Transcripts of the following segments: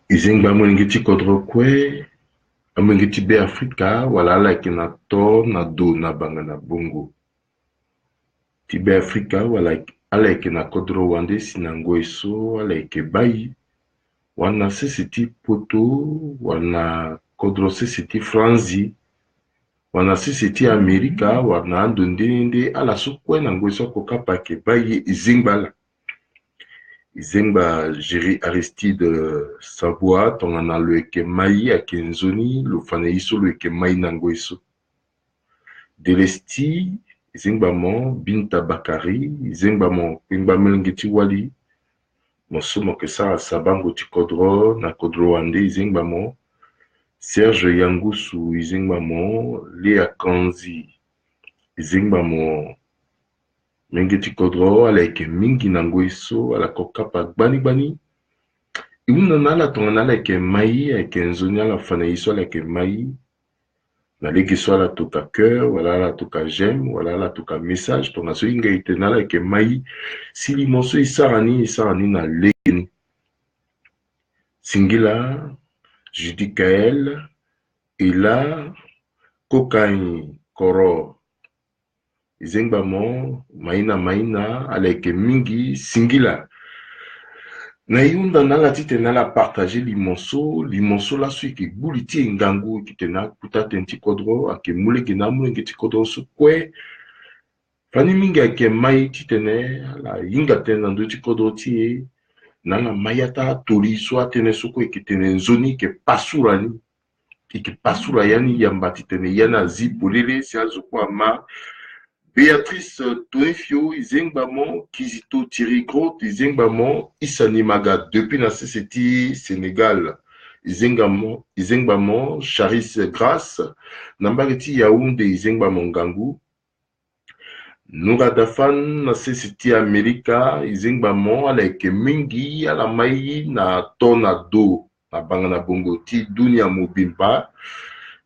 Izingba mwingiti kodro kwe, mwingiti be Afrika, wala like na to na do na banga na bongo. Ti be Afrika, wala like na kodro wande sinango eso, wala like bayi. Wana sisiti poto, wana kodro sisiti franzi, wana sisiti Amerika, wana andondende, ala sukwe na ngweso kokapa ke bayi izingbala. Izengba Géry Aristide Savoie, tongana lo eke mai a kenzoni, lo fane iso lo eke mai nango iso. Delesti, izengba mo, Binta Bakari, izengba mo, pingba melengeti wali, mosumo ke sa sabango ti kodro, na kodro wande, izengba mo, Serge Yangusu, izengba mo, Léa Kanzi, izengba mo, mengeti kodro, ala eke mingi nango iso, ala kokapa gbani gbani. Iuna nala tonga nala ke mai, ke nzoni ala fana iso ala ke mai, na leki so ala toka cœur, wala ala toka j'aime, wala ala toka message, tonga so inga ite nala ke mai, sili monso isarani na lekeni. Singila, Judy Kael, Ela, Kokai, Koro, Izengba mo, maina, ala ke mingi, Singila. Na yunda nala tite nala partager limonso la sui ki buliti ngangu ki tena kuta tenti kodro ake mule ki na mule ki kodro su kwe fani mingi ake mai titene la yinga tena ndo ti kodro tie nala mayata tori so atene suko ki tene nzoni ke pasura ni ki pasura yani yamba titene yana zipolele si azuko ama Béatrice Toefio, Izengbamo, Kizito Tirigro, Izengbamo, Isanimaga, depuis la CCT Sénégal, Izengbamo, Charis Grasse, Nambariti Yaoundé, Izengbamo Ngangou, Nouradafan, na CCT Amerika, Izengbamo, avec Mingi, Alamai, na Tonado, na Bangana Bongo, Ti Dunia Mobimba,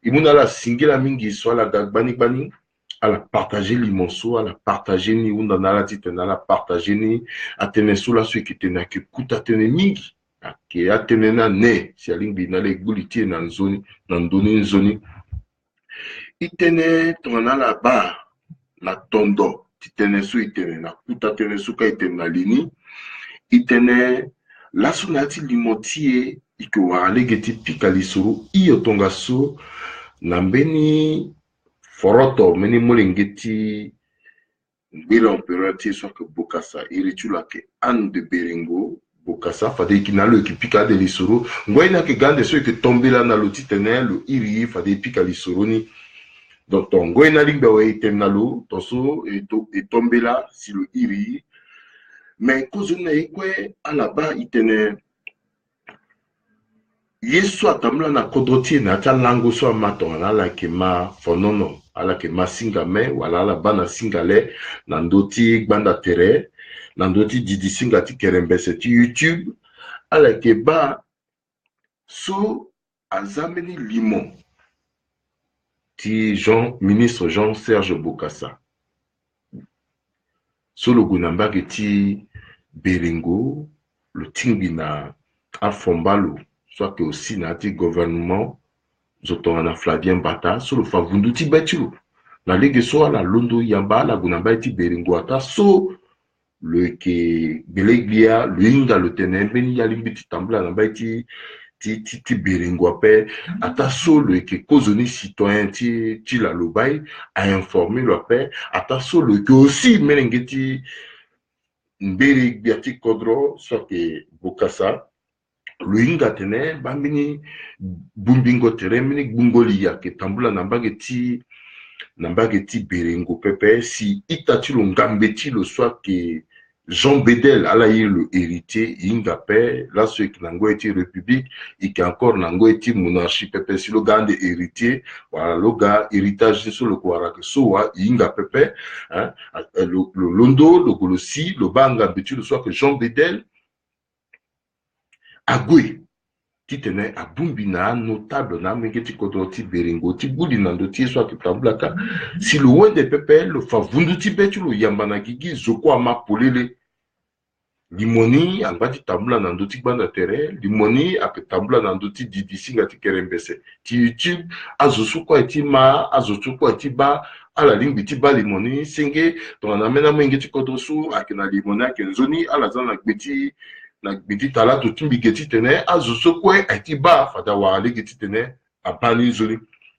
Imuna la Singela Mingi, soit la Gagbani Bani, à la partager l'imonso, à la partager ni unda nala titena, à la partager ni atene sula sui ki tena ki kuta tene mingi, ki atene na ne, si alingi na le guliti na nzoni, na ndoni nzoni. Itene tona la ba, na tondo, titene su itene, na kuta tene suka itene na lini, itene, la sunati limotie, iko wale geti pika lisuru, iyo tonga su, nambeni, Foroto, meni molengeti mbila operatie soit que Bokassa iritula ke Anne de Berengo Bokassa fade kinalo ki pika de lisoro ngoina ke gande so ke tombela na loti tenel iri fade pika lisoro ni donc ngoina lingba we tenalo toso et tombela si le iri mais kozuna ekwe alaba itene yesu atamla na kodrotie na ta lango so amatonga na la ke ma fonono ala ke masinga me wala ala bana singale na ndoti gbanda tere na ndoti didi singa ti kerembese ti YouTube ala ke ba so azameni limon ti ministre Jean Serge Bokassa so lo gunamba ke ti Berengo lo tingi na afombalo soit que aussi na ti gouvernement zotonga na Flavien Bata so lo favundu ti betilo na lege so ala londo yamba la gunamba ti Berengo ata so le ke beleglia le inga lo tenembeni ya limbi ti tambula na bai ti Berengo ape ata so le ke kozoni citoyen ti la lobai a informer lo ape ata so le ke aussi melengeti mbere biati kodro soit que Bokassa Luinga tene bambini bumbingo tere mini bungoli ya ke tambula nambage ti Berengo pepe si itati lo ngambeti lo soit que Jean Bedel ala yi le héritier inga pe la so ki nango eti république et qui encore nango eti monarchie pepe si lo gande héritier wala lo ga héritage so lo kwara ke so wa inga pepe hein lo londo lo golosi lo banga beti lo soit que Jean Bedel agwe titene abumbi na notable na mengeti kodro ti Berengo ti budi na ndo ti so atambulaka si lo wende pepe lo fa vundu ti betu lo yamba na gigi zoko ama polele limoni angati tambula na ndoti banda terre limoni ake tambula na ndoti didisi ngati kerembese ti YouTube azusu kwa etima azusu kwa etiba ala limbi ti ba limoni senge to na mena mwenge ti kodosu ake na limoni ake nzoni ala za na gbiti tala to timbi geti tene azusu kwa etiba fada wa ale geti tene abani nzoni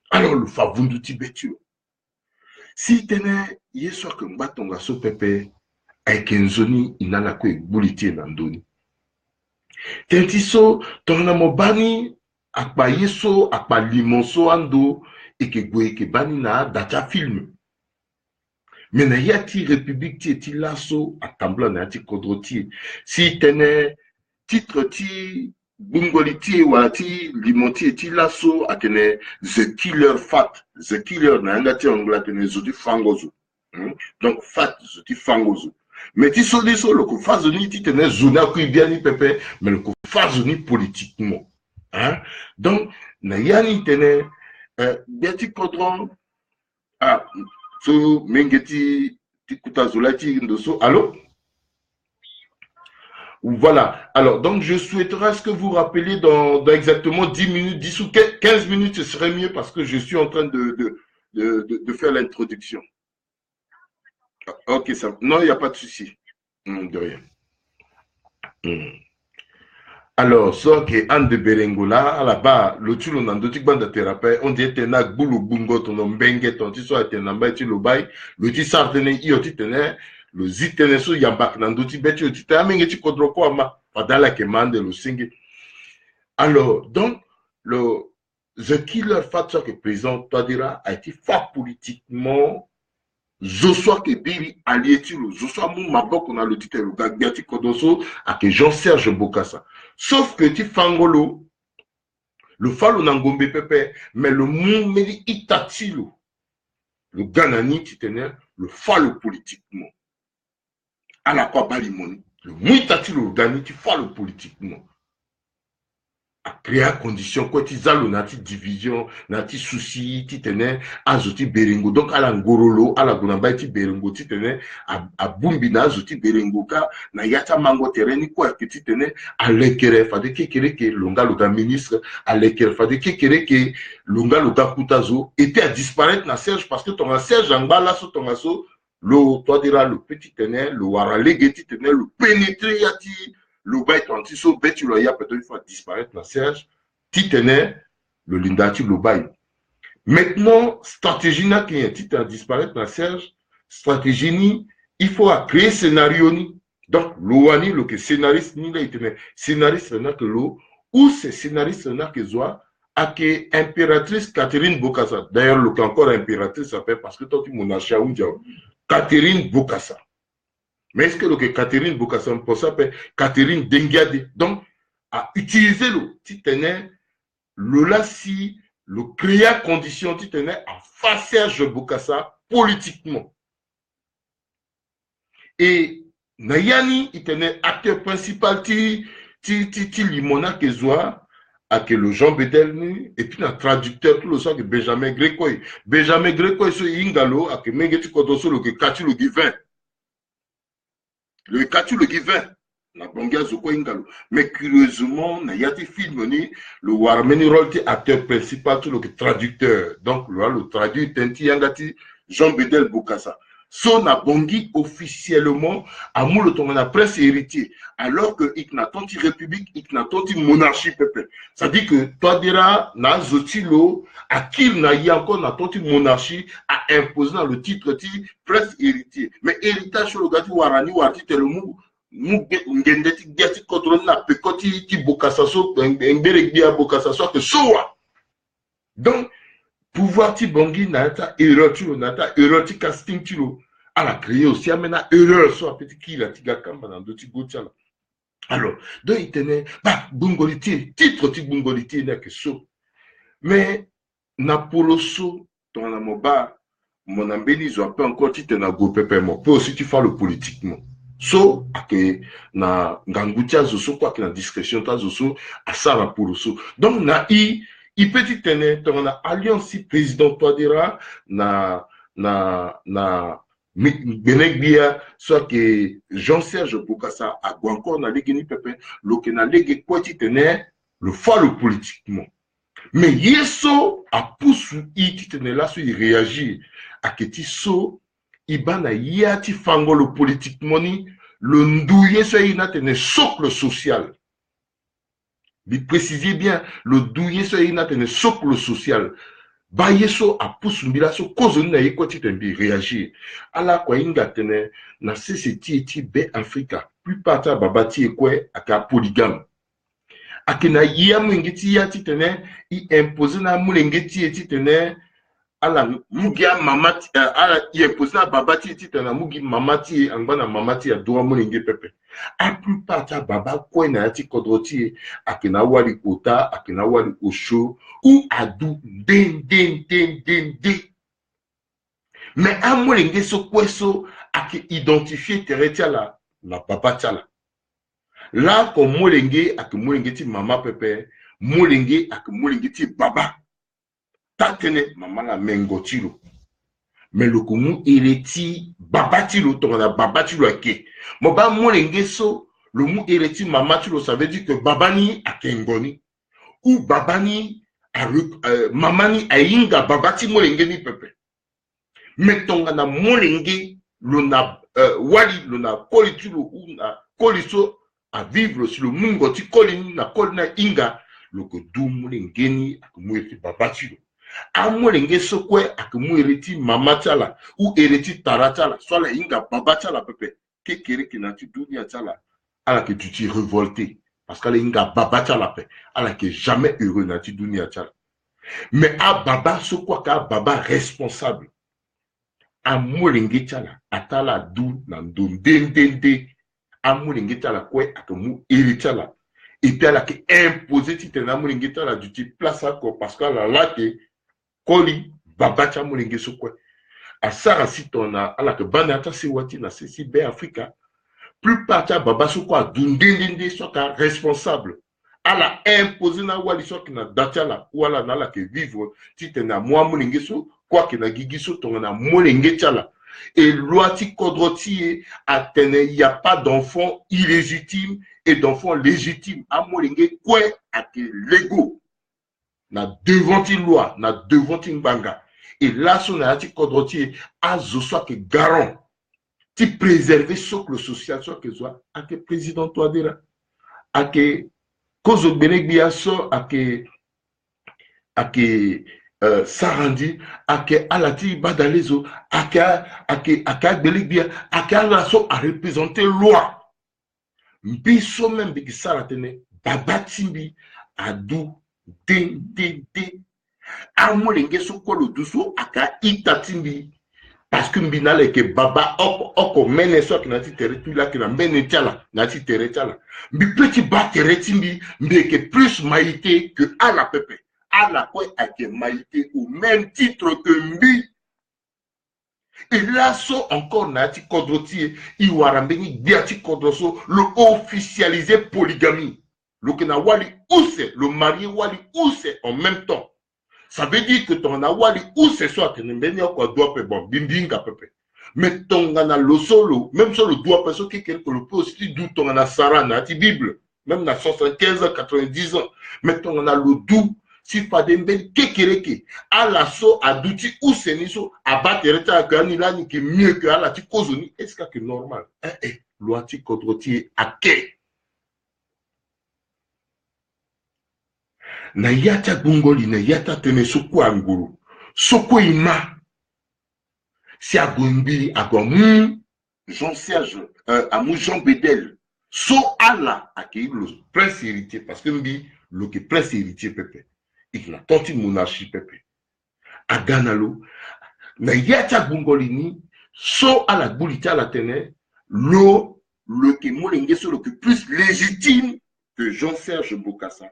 alors le favundu ti betio si tene yeso ake mbatonga so pepe aikenzoni inala ko egbuliti na ndoni tenti so tona mobani akpa yeso akpa limonso ando ekegwe ekebani na data film mena yati république ti eti laso atambla na yati kodroti si tene titre ti bungoli ti wala ti limonti eti laso atene the killer fat the killer na yanga ti angla atene zoti fangozo donc fat zoti fangozo mais ti so le kofazoni ti tene zona kui biani pepe mais le kofazoni politiquement hein donc na yani tene biati kodron so mengeti ti kutazola ti ndoso allô voilà. Alors, donc, je souhaiterais à ce que vous rappeliez dans exactement 10 minutes, 10 ou 15 minutes, ce serait mieux parce que je suis en train de faire l'introduction. Ok, ça. Non, il n'y a pas de souci. De rien. Alors, so que Anne de Berengola, là-bas, le tulo nandotik banda thérapeute, on dit tena bulu bungo tono mbenge ton ti so atena mba ti lobai, le ti sartene iyo ti tene, le zitene so yambak nandoti beti yo ti te amenge ti kodroko ama, padala ke mande le singi. Alors, donc, the killer factor que président Touadéra a été fort politiquement Zoswa ke biri allié lo Zoswa mou mabok on a le titre le gagbiati kodoso à que Jean-Serge Bokassa. Sauf que ti fangolo le falo nangombe pepe mais le mou medi itatilo le ganani ti tenait le falo politiquement. À la quoi balimoni le mou itatilo le gani ti falo politiquement. A créer condition quoi ti zalo nati division nati souci ti tene azoti berengo donc ala ngorolo ala gunamba ti berengo ti tene a bumbi na azoti berengo ka na yata mango tereni quoi que ti tene a lekere fa de kekere ke longa loga ministre a lekere fa de kekere ke longa loga kutazo était à disparaître na Serge parce que ton Serge angba so ton aso le toi dira le petit tene le warale ti tene le pénétrer yati le bail tanti so beti lo ya peut-être il faut disparaître la Serge titene le lindati le bail maintenant stratégie na qui est titre disparaître la Serge stratégie ni il faut créer scénario ni donc loani le que scénariste ni là itene scénariste na que lo ou c'est scénariste na que zoa à que impératrice Catherine Bokassa d'ailleurs le encore impératrice s'appelle parce que toi tu monarchie Catherine Bokassa. Mais est-ce que le Catherine Bokassa s'appelle Catherine Dengiade donc a utilisé le titane le là si le créa condition titane à face Serge Bokassa politiquement et Nayani il tenait acteur principal ti limona kezoa à que le Jean Bedel et puis un traducteur tout le sang que Benjamin Grécoy so ingalo à que mengeti kodoso le que Katu le divin le Katu le divin na bonga zoko ingalo mais curieusement na yati film ni le warmeni rôle ti acteur principal tout le que traducteur donc le traduit tenti yangati Jean Bedel Bokassa son a bongi officiellement à moule ton la presse héritier alors que iknatonti république iknatonti monarchie pepe ça dit que Touadéra na zotilo à qui na y encore na tonti monarchie a imposé dans le titre ti presse héritier mais héritage sur le gati warani warti telemu ngendeti gati contrôle na pekoti ti Bokassa so ngere bia Bokassa so que soa donc pouvoir ti bongi nata erreur tu nata erreur ti casting tu à la créer aussi amena erreur soit petit qui la tiga kamba dans deux ti gotia alors donc il tenait bah bungoliti titre ti bungoliti na que so mais na poloso dans la moba mon ambeni zo peu encore ti tena go pepe mo peut aussi tu faire le politiquement so que na ngangutia zo so quoi que na discrétion ta zo so à ça la poloso donc na il peut tenir ton alliance président Touadéra na Benegbia, soit que Jean-Serge Bokassa a encore na légeni pepe, le que na légé quoi titene, le follow politiquement. Mais yeso a poussé il titene là, il réagit à que ti so, ibana yati fango le politiquement ni, le ndouye so il n'a tene socle social. Il précisez bien, le douye so il n'a tene socle social. Ba yeso a poussé mbila so cause na yeko titene réagir. Ala kwa inga tene na CCT ti be Africa. Plus parta babati ekwe aka polygame. Akena yia mwingeti ya titene i impose na mulengeti eti tene ala mugia mamati ala i impose na babati eti tene mugi mamati angba mamati ya doa mulenge pepe. A plus parta baba kwe na yati kodroti akena wali kota akena wali osho ou adu den. Mais à mulenge so kweso ake identifier teretia la babati la. Là, comme molenge ak molenge ti mama pepe, molenge ak molenge ti baba. Tatene mama la mengotilo. Mais le kumu ereti babatilo, ton a babatilo ake. Moba molenge so, le mu ereti mama tilo, ça veut dire que babani akengoni. Ou babani mamani ainga babati molenge ni pepe. Mais ton na molenge, lona wali, lona kolitilo, ou na koliso, à vivre sur le mungo ti kolini na kolina inga loko du mulengeni akumweti babatilo amulenge sokwe akumweti mamatala ou ereti taratala soit la inga babatala pepe kekere kinati dunia tala ala que tu t'y révolté parce qu'ala inga babatala pe ala que jamais heureux nati dunia tala mais a baba sokwa ka baba responsable amulenge tala atala du na ndondendende amulingita la kwe akamu iritala et puis la qui imposé titena amulingita la du type place encore parce que la late koli babacha mulingi so kwe a sara sitona ala que banata se wati na CCB Africa plus parta baba so kwa dundendende so ka responsable ala imposé na wali so ki na datala wala na la que vivre titena moi mulingi so quoi que na gigiso tona mulingita la. Et l'ouati kodroti atene, il n'y a pas d'enfants illégitimes et d'enfants légitimes. A molingue kwe ake lego. Na devant une loi, na devant une banga. Et là, son ati kodroti a zo soit que garant. Ti préserver socle social, soit que soit ake président toi dira. Ake kozo benegbiya so ake sarandi ake alati badalezo ake belibia ake alaso a représenter loi biso même biki saratene babatimbi adu de amolenge so kolo duso aka itatimbi parce que mbinale ke baba oko mene so kinati territoire la kina mene tiala nati territoire mbi petit ba territimbi mbeke plus maïté que ala pepe. À la quoi a été maïté au même titre que Mbi. Et là, so encore nati kodroti, iwarambeni diati kodroso, le officialiser polygamie. Le kena wali ouse, le marié wali ouse en même temps. Ça veut dire que ton wali ouse soit que n'embeni quoi doit pe bon bimbinga pepe. Mais ton gana le solo, même sur le doigt parce que quelqu'un le peut aussi d'où ton gana Sarah nati Bible, même na 75 ans, 90 ans. Mais ton gana le doux. Si pas d'embel kekereke à l'assaut à douti ou seniso à battre ta gani là ni qui mieux que à la ti kozoni est-ce que c'est normal loi ti kodroti à ke na yata bungoli na yata tene soko anguru soko ima si agombi agom Jean-Serge amou Jean Bedel so ala accueillir le prince héritier parce que mbi le que prince héritier pepe il a tenté une monarchie pepe. A Ganalo, na yata bungolini, so à la boulita la tene, le que molenge sur le plus légitime que Jean-Serge Bokassa.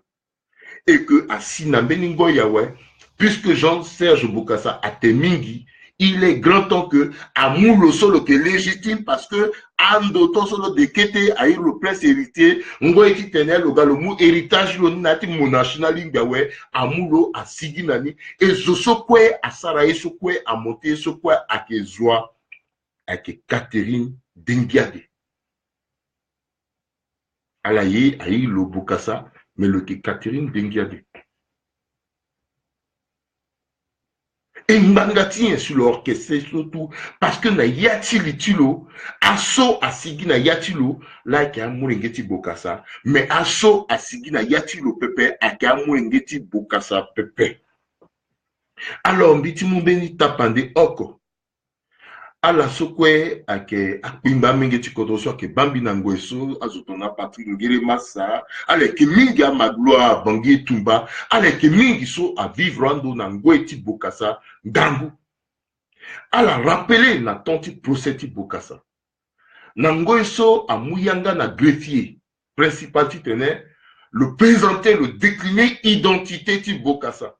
Et que à Sinameningo Yahweh, puisque Jean-Serge Bokassa a temingi, il est grand temps que Amour le solo qui est légitime parce que Ando solo de Kete a eu le prince héritier, Ngoye qui tenait le galomou héritage le nati monarchie na lingawe, Amour a siginani et Zosokwe a Saraye sokwe a monté sokwe a Kezwa avec Catherine Dengiade. Alaye ayi le Bokassa, mais le Catherine Dengiade. Et Mbangati sur l'orchestre surtout parce que na yati litilo aso asigi na yatilo like amurengeti Bokassa mais aso asigi na yatilo pepe akamurengeti Bokassa pepe. Alors mbiti mumbeni tapande oko ala sokwe ake akpimba mingeti kodoso ke bambi na ngweso azotona Patrick Ngere Massa ale ke mingi a magloire bangi tumba ale ke mingi so a vivre ando na ngweti Bokassa ndangu ala rappeler na tonti procès Bokassa na ngweso a muyanga na greffier principal titene le présenter le décliner identité ti Bokassa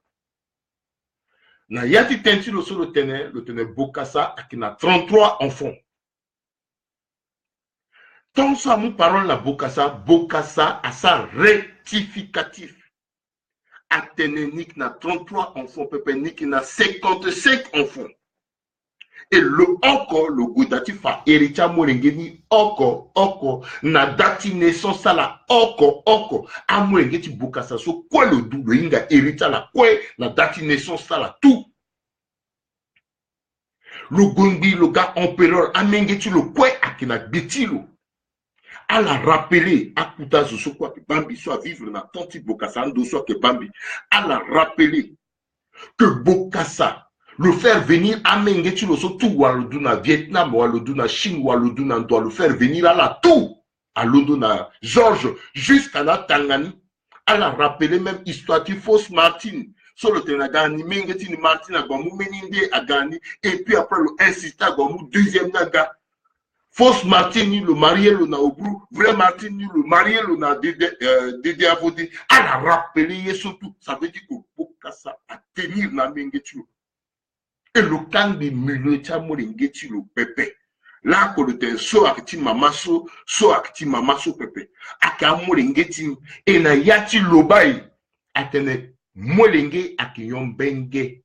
na yati tenti le tenait Bokassa qui n'a 33 enfants. Tant ça nous parlons la Bokassa a sa rectificatif. Aténénique n'a 33 enfants, Pépénique n'a 55 enfants. Et le oko, le godatif a hérité à Molengeni, oko, na dati naissance à la oko, à Molengeti Bokassa, so quoi le double, inga hérité à la quoi, na dati naissance à la tout. Le gondi, le gars empereur, a mengeti le quoi, à kina betilo. À la rappeler, à Koutazo, so quoi que Bambi soit vivre na tanti Bokassa, ando soit que Bambi, à la rappeler que Bokassa, le faire venir à Mengetilo, surtout Waloduna Vietnam, Waloduna Chine, Waloduna, doit le faire venir à la tout, à Londona Georges, jusqu'à la Tangani, à la rappeler même histoire qui fausse Martine, sur le Tenagani, Mengetini Martine, à Gomou Meninde, à Gani, et puis après le insista à Gomou, deuxième Naga. Fausse Martine, le marié, le Naobrou, vrai Martine, le marié, le na Dédé Avodé, à la rappeler, surtout, ça veut dire que Bokassa a tenir na Mengetilo. Et le camp de Muleta Molengeti le Pepe. Là, quand le so akiti mamaso, so akiti mamaso Pepe. Aka Molengeti, et na yati lobai, atene Molenge akiyon benge.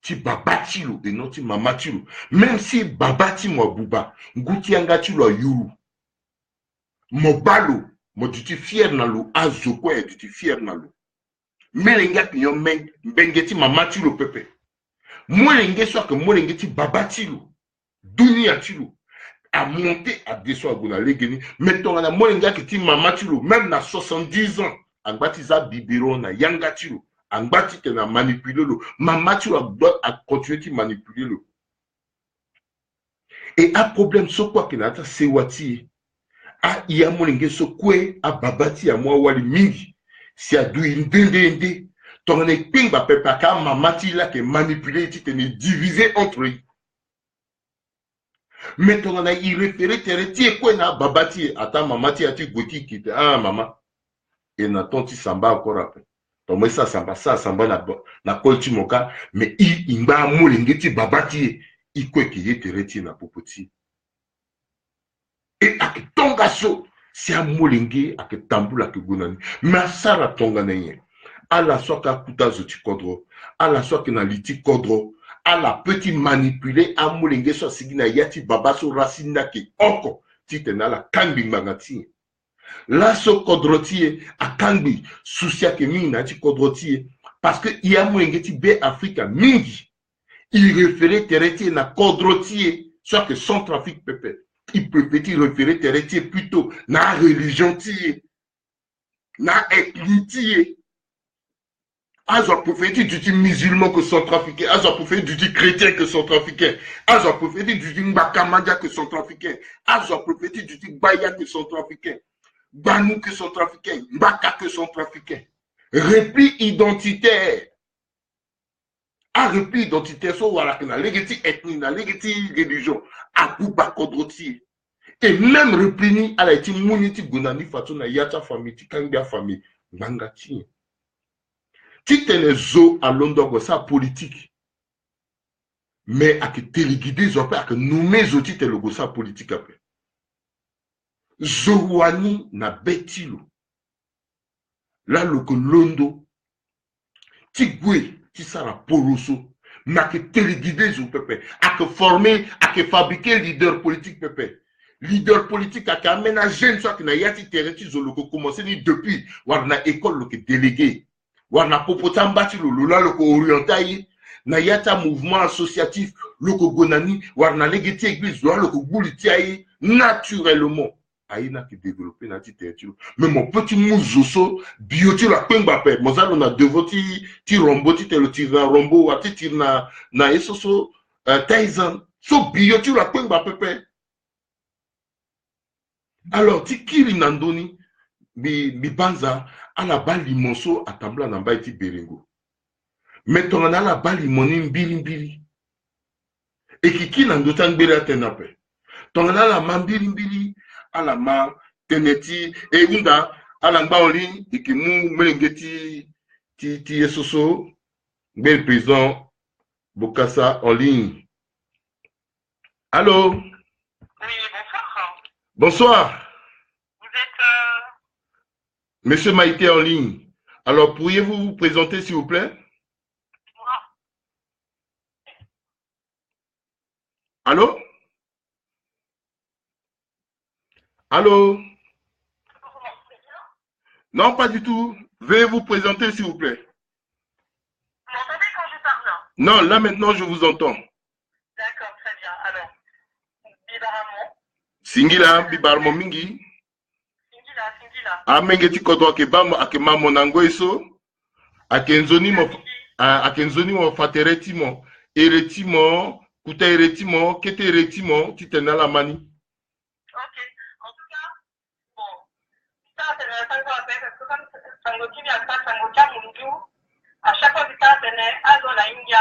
Ti babati lo, et non ti mamati lo. Même si babati mo buba, ngouti angati lo yuru. Mo balo, mo duti fier na lo, azoko e duti fier na lo. Melenge akiyon benge ti mamati lo Pepe. Molenge soit que Molenge ti babatilo, dunia tilo, a monté à descendre à Gona Legeni, mettons à Molenge qui ti mamatilo, même na 70 ans, en baptisa bibiro na yanga tilo, en baptise na manipulé lo, mamatilo a continué de manipuler lo. Et un problème sur quoi qu'il a ta sewati, a iya Molenge so kwe a babati a moi wali mingi, si a dou indende. Ton épine va pepaka mamati là qui est manipulé, tu t'es divisé entre eux. Mais ton a y référé, t'es quoi na babati, attends mamati a tu goti qui te ah maman. Et na ton ti samba encore après. Ton moi ça samba na kolti moka, mais il imba molingeti babati, il quoi qui est te na popoti. Et ak tonga so, si a molingi ak tambula ke gonani, mais ça la tonga nenye. À la soit qu'à Koutazo tu kodro, à la soit que na liti kodro, à la petit manipuler, à moulenge soit sigina yati baba so racine ki oko, titena la kambi magati. Là so kodrotie, a kambi, soucia ke mingi na ti kodrotie, parce que il y a moulenge ti be Afrika mingi, il référait teretier na kodrotie, soit que son trafic pepe, il peut petit référer teretier plutôt na religion tie, na ethnie. Azor prophétique du dit musulman que sont trafiqués, Azor prophétique du dit chrétien que sont trafiqués, Azor prophétique du dit Mbakamadia que sont trafiqués, Azor prophétique du dit Baya que sont trafiqués, Banou que sont trafiqués, Mbaka que sont trafiqués. Repli identitaire. A repli identitaire, so voilà que na légiti ethnie, na légiti religion, a Bouba Kodroti. Et même repli à la été mouniti Gonani Fatuna Yata famille, Tikanga famille, Mangati. Si tu es zo à Londres, ça politique. Mais à que téléguider, à que nommer zoti te logo ça politique après. Zouani na betilo. Là, le que londo, ti gwe, ti sara poroso. n'a que téléguider, je peux à que former, à que fabriquer leader politique, peut leader politique à qu'aménager soit que na yati tereti zolo ko commencer ni depuis war na école le délégué war na popotamba ti lo la le ko orienté na yata mouvement associatif le ko gonani war na legeti église le ko bouliti naturellement aïna qui développer na ti tereti mais mon petit mouzoso bioti la pengba pe mozalo na devoti ti rombo ti telo ti na rombo wa ti na esoso Tyson so bioti la pengba pepe. Alors, tikiri nandoni, mi banza, à la bas limonso, à tabla namba iti berengo. Mais ton à la bas limoni mbili. Et kiki nandotan bela tenape. Ton à la mbili, à la ma teneti, et unda, à la mba oli, et qui mou melengeti, ti esoso, bel président, Bokassa en ligne. Allô? Oui, bonsoir. Bonsoir. Vous êtes... Monsieur Maïté en ligne. Alors, pourriez-vous vous présenter, s'il vous plaît? Allô? Allô? Non, pas du tout. Veuillez vous présenter, s'il vous plaît. Vous m'entendez quand je parle? Non, là maintenant, je vous entends. D'accord, très bien. Alors, Bibaramon. Singila, Bibarmo Mingi. Singila. Amengeti kodo akebamo akemamo nangoiso. Akenzoni mo fatereti mo. Ereti mo, kuta ereti mo, kete ereti mo, titena la mani. Ok. En tout cas, bon, ça c'est le sango à faire parce que comme sango qui vient à faire sango qui a mon dieu, à chaque fois que ça c'est azo la India.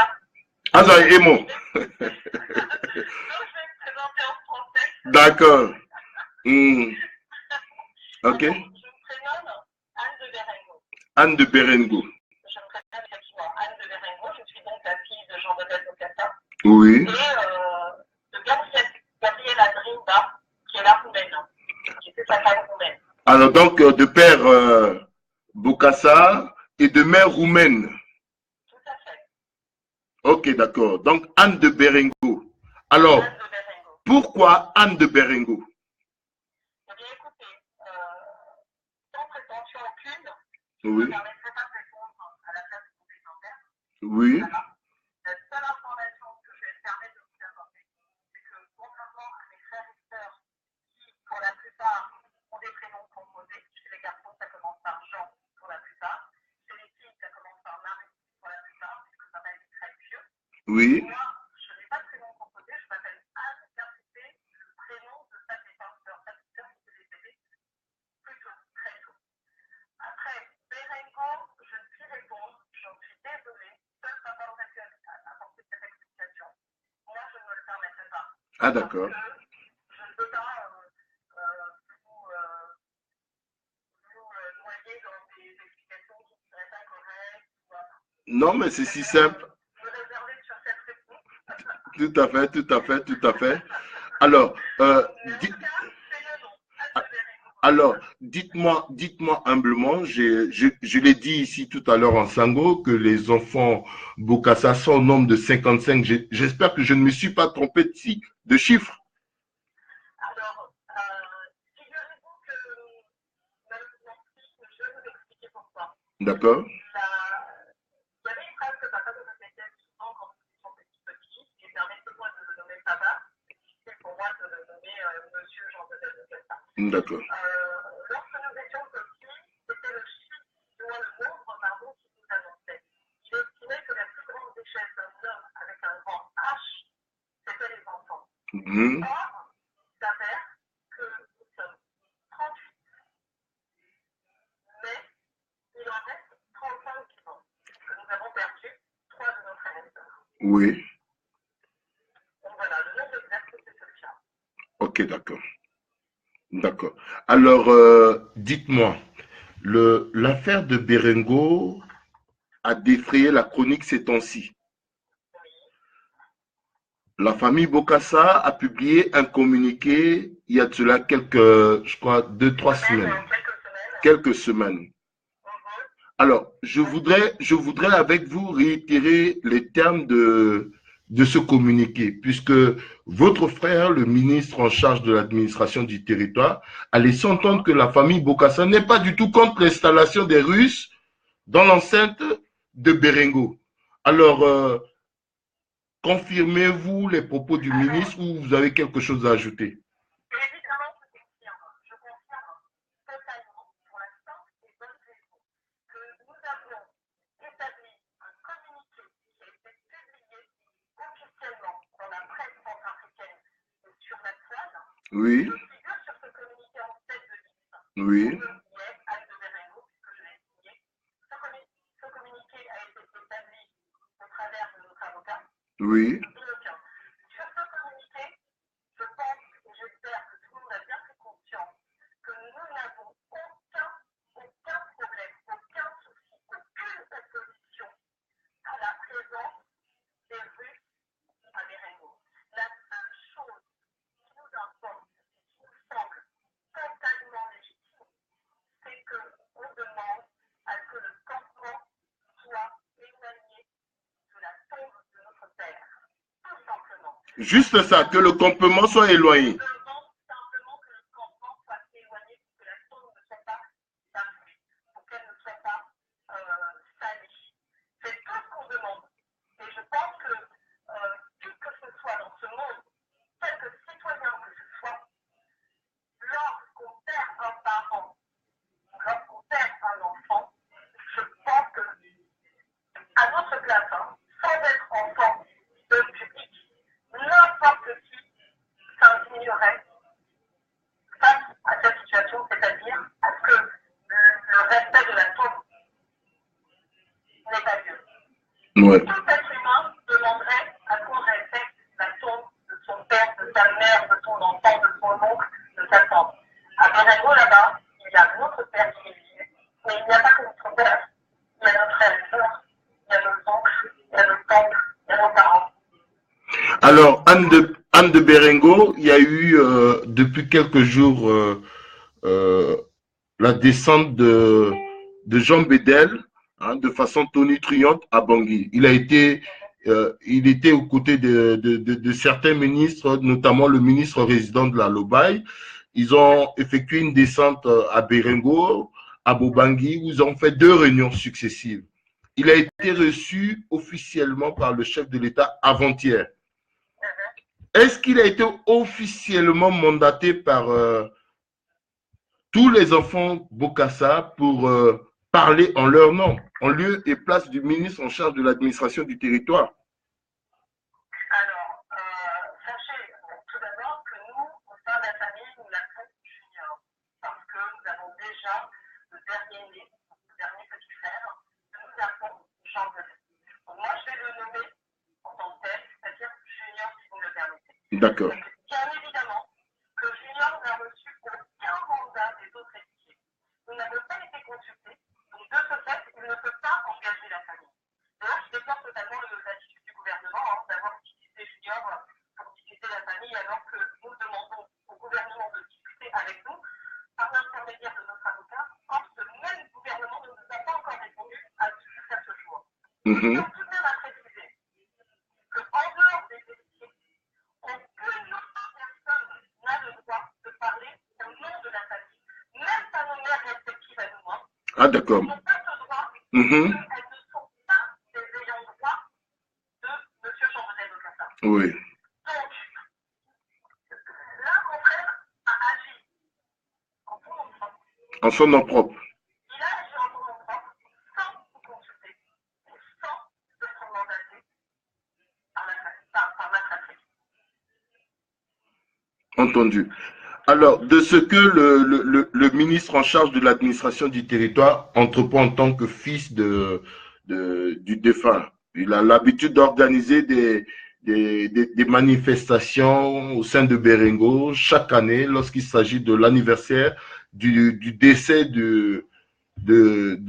Azo emo. Donc je vais me présenter en français. D'accord. Ok. Je me prénomme Anne de Berengo. Anne de Berengo. Je me prénomme effectivement Anne de Berengo. Je suis donc la fille de Jean-Baptiste Bokassa. Oui. Et de Gabriel Adrinda, qui est la roumaine, qui était sa femme roumaine. Alors donc de père Bokassa et de mère roumaine. Tout à fait. Ok, d'accord. Donc Anne de Berengo. Alors, Anne de Berengo. Pourquoi Anne de Berengo? Eh bien écoutez, sans prétention aucune, oui. Je ne permettrai pas de répondre à la place du complémentaire. Oui. Voilà. La seule information que je vais me permettre de vous apporter, c'est que contrairement à mes frères et sœurs qui, pour la plupart, ont des prénoms composés, chez les garçons, ça commence par Jean pour la plupart, chez les filles, ça commence par Marie pour la plupart, puisque ça va être très vieux. Oui. Moi, je n'ai pas de prénom composé, je m'appelle Anne, car c'était le prénom de sa défunte sœur. Sa sœur qui s'est décédée plutôt très tôt. Après, Berengo, je ne puis répondre, j'en suis désolée, seul papa aurait pu apporter cette explication. Moi, je ne me le permettrai pas. Ah, d'accord. Je ne peux pas vous noyer dans des explications qui ne seraient pas correctes. Non, mais c'est si simple. Me réserver sur cette réponse. Tout à fait. Alors, dites-moi humblement, je l'ai dit ici tout à l'heure en Sango, que les enfants Bokassa sont au nombre de 55. J'espère que je ne me suis pas trompé de chiffre. Alors, figurez-vous que malheureusement, je vais vous expliquer pourquoi. D'accord. Il y avait une phrase que papa me répétait souvent quand nous étions petits, qui permettez-moi de le nommer papa, et difficile pour moi de le nommer monsieur Jean-Baptiste Bokassa. D'accord. Lorsque nous étions petits, c'était le chiffre, le nombre, pardon, qui nous annonçait. Il estimait que la plus grande richesse d'un homme avec un grand H, c'était les enfants. Or, il s'avère que nous sommes 38, mais il en reste 35 vivants, que nous avons perdu 3 de nos frères et sœurs. Oui. Donc voilà, le nombre exact, c'est celui-là. Ok, d'accord. D'accord. Alors, dites-moi, l'affaire de Berengo a défrayé la chronique ces temps-ci. La famille Bokassa a publié un communiqué il y a de cela quelques, je crois, 2-3 semaines. Quelques semaines. Alors, je voudrais avec vous réitérer les termes de ce communiqué, puisque votre frère, le ministre en charge de l'administration du territoire, a laissé entendre que la famille Bokassa n'est pas du tout contre l'installation des Russes dans l'enceinte de Berengo. Alors, confirmez-vous les propos du ministre ou vous avez quelque chose à ajouter? Évidemment, je confirme totalement pour la simple et bonne raison que nous avons établi un communiqué qui a été publié officiellement dans la presse centrafricaine et sur la toile. Oui, Je figure sur ce communiqué en tête de liste. oui, Je y ai Anne de Berengo, puisque je l'ai signé. Ce communiqué a été établi au travers de notre avocat. oui. Donc, sur ce communiqué, je pense et j'espère que tout le monde a bien pris conscience que nous n'avons aucun problème, aucun souci, aucune opposition à la présence des Russes à Berengo. La seule chose qui nous importe, qui nous semble totalement légitime, c'est qu'on demande à ce que le campement soit éloigné de la tombe de notre père. Tout simplement. Juste ça, que le campement soit éloigné. On demande simplement que le campement soit éloigné pour que la tombe ne soit pas bafouée, pour qu'elle ne soit pas salie. C'est tout ce qu'on demande. Et je pense que qui que ce soit dans ce monde, quelque citoyen que ce soit, lorsqu'on perd un parent, lorsqu'on perd un enfant, je pense que à notre place, sans être enfant de public, n'importe qui s'indignerait face à cette situation, c'est-à-dire à ce que le respect de la tombe n'ait pas lieu. Ouais. Tout être humain demanderait à ce qu'on respecte la tombe de son père, de sa mère, de son enfant, de son oncle, de sa tante. À Berengo, là-bas, il y a notre père qui est vivant, mais il n'y a pas que notre père. Il y a nos frères et sœurs, il y a nos oncles, il y a nos tantes, il y a nos parents. Alors, Anne de Berengo, il y a eu depuis quelques jours euh, la descente de Jean Bedel, hein, de façon tonitruante à Bangui. Il était aux côtés de certains ministres, notamment le ministre résident de la Lobaye. Ils ont effectué une descente à Berengo, à Bobangui, où ils ont fait 2 réunions successives. Il a été reçu officiellement par le chef de l'État avant-hier. Est-ce qu'il a été officiellement mandaté par tous les enfants Bokassa pour parler en leur nom, en lieu et place du ministre en charge de l'administration du territoire? Alors, sachez tout d'abord que nous, au sein de la famille, nous l'appelons Junior, parce que nous avons déjà le dernier né, le dernier petit frère, que nous appelons Jean Bedel. Donc moi, je vais le nommer en tant que tel, c'est-à-dire Junior, si vous me le permettez. D'accord. Donc, bien évidemment que Junior n'a reçu aucun mandat des autres héritiers. Nous n'avons pas été consultés, donc de ce fait, il ne peut pas engager la famille. D'ailleurs, je déplore totalement l'attitude du gouvernement d'avoir utilisé Junior pour discuter de la famille, alors que nous demandons au gouvernement de discuter avec nous par l'intermédiaire de notre avocat. Or, ce même gouvernement ne nous a pas encore répondu jusqu'à ce jour. Je tiens tout de même à préciser qu'en dehors des héritiers, aucune autre personne n'a le droit de parler au nom de la famille, même pas nos mères respectives à nous. Ah, d'accord. Elles n'ont pas ce droit, elles ne sont pas des ayants droit de M. Jean Bedel Bokassa. Oui. Donc, là, mon frère a agi en son nom propre. En son nom propre. Il a agi en son nom propre sans nous consulter et sans être mandaté par la fratrie. Entendu. Alors, de ce que le ministre en charge de l'administration du territoire entreprend en tant que fils du défunt, il a l'habitude d'organiser des manifestations au sein de Berengo chaque année lorsqu'il s'agit de l'anniversaire du décès de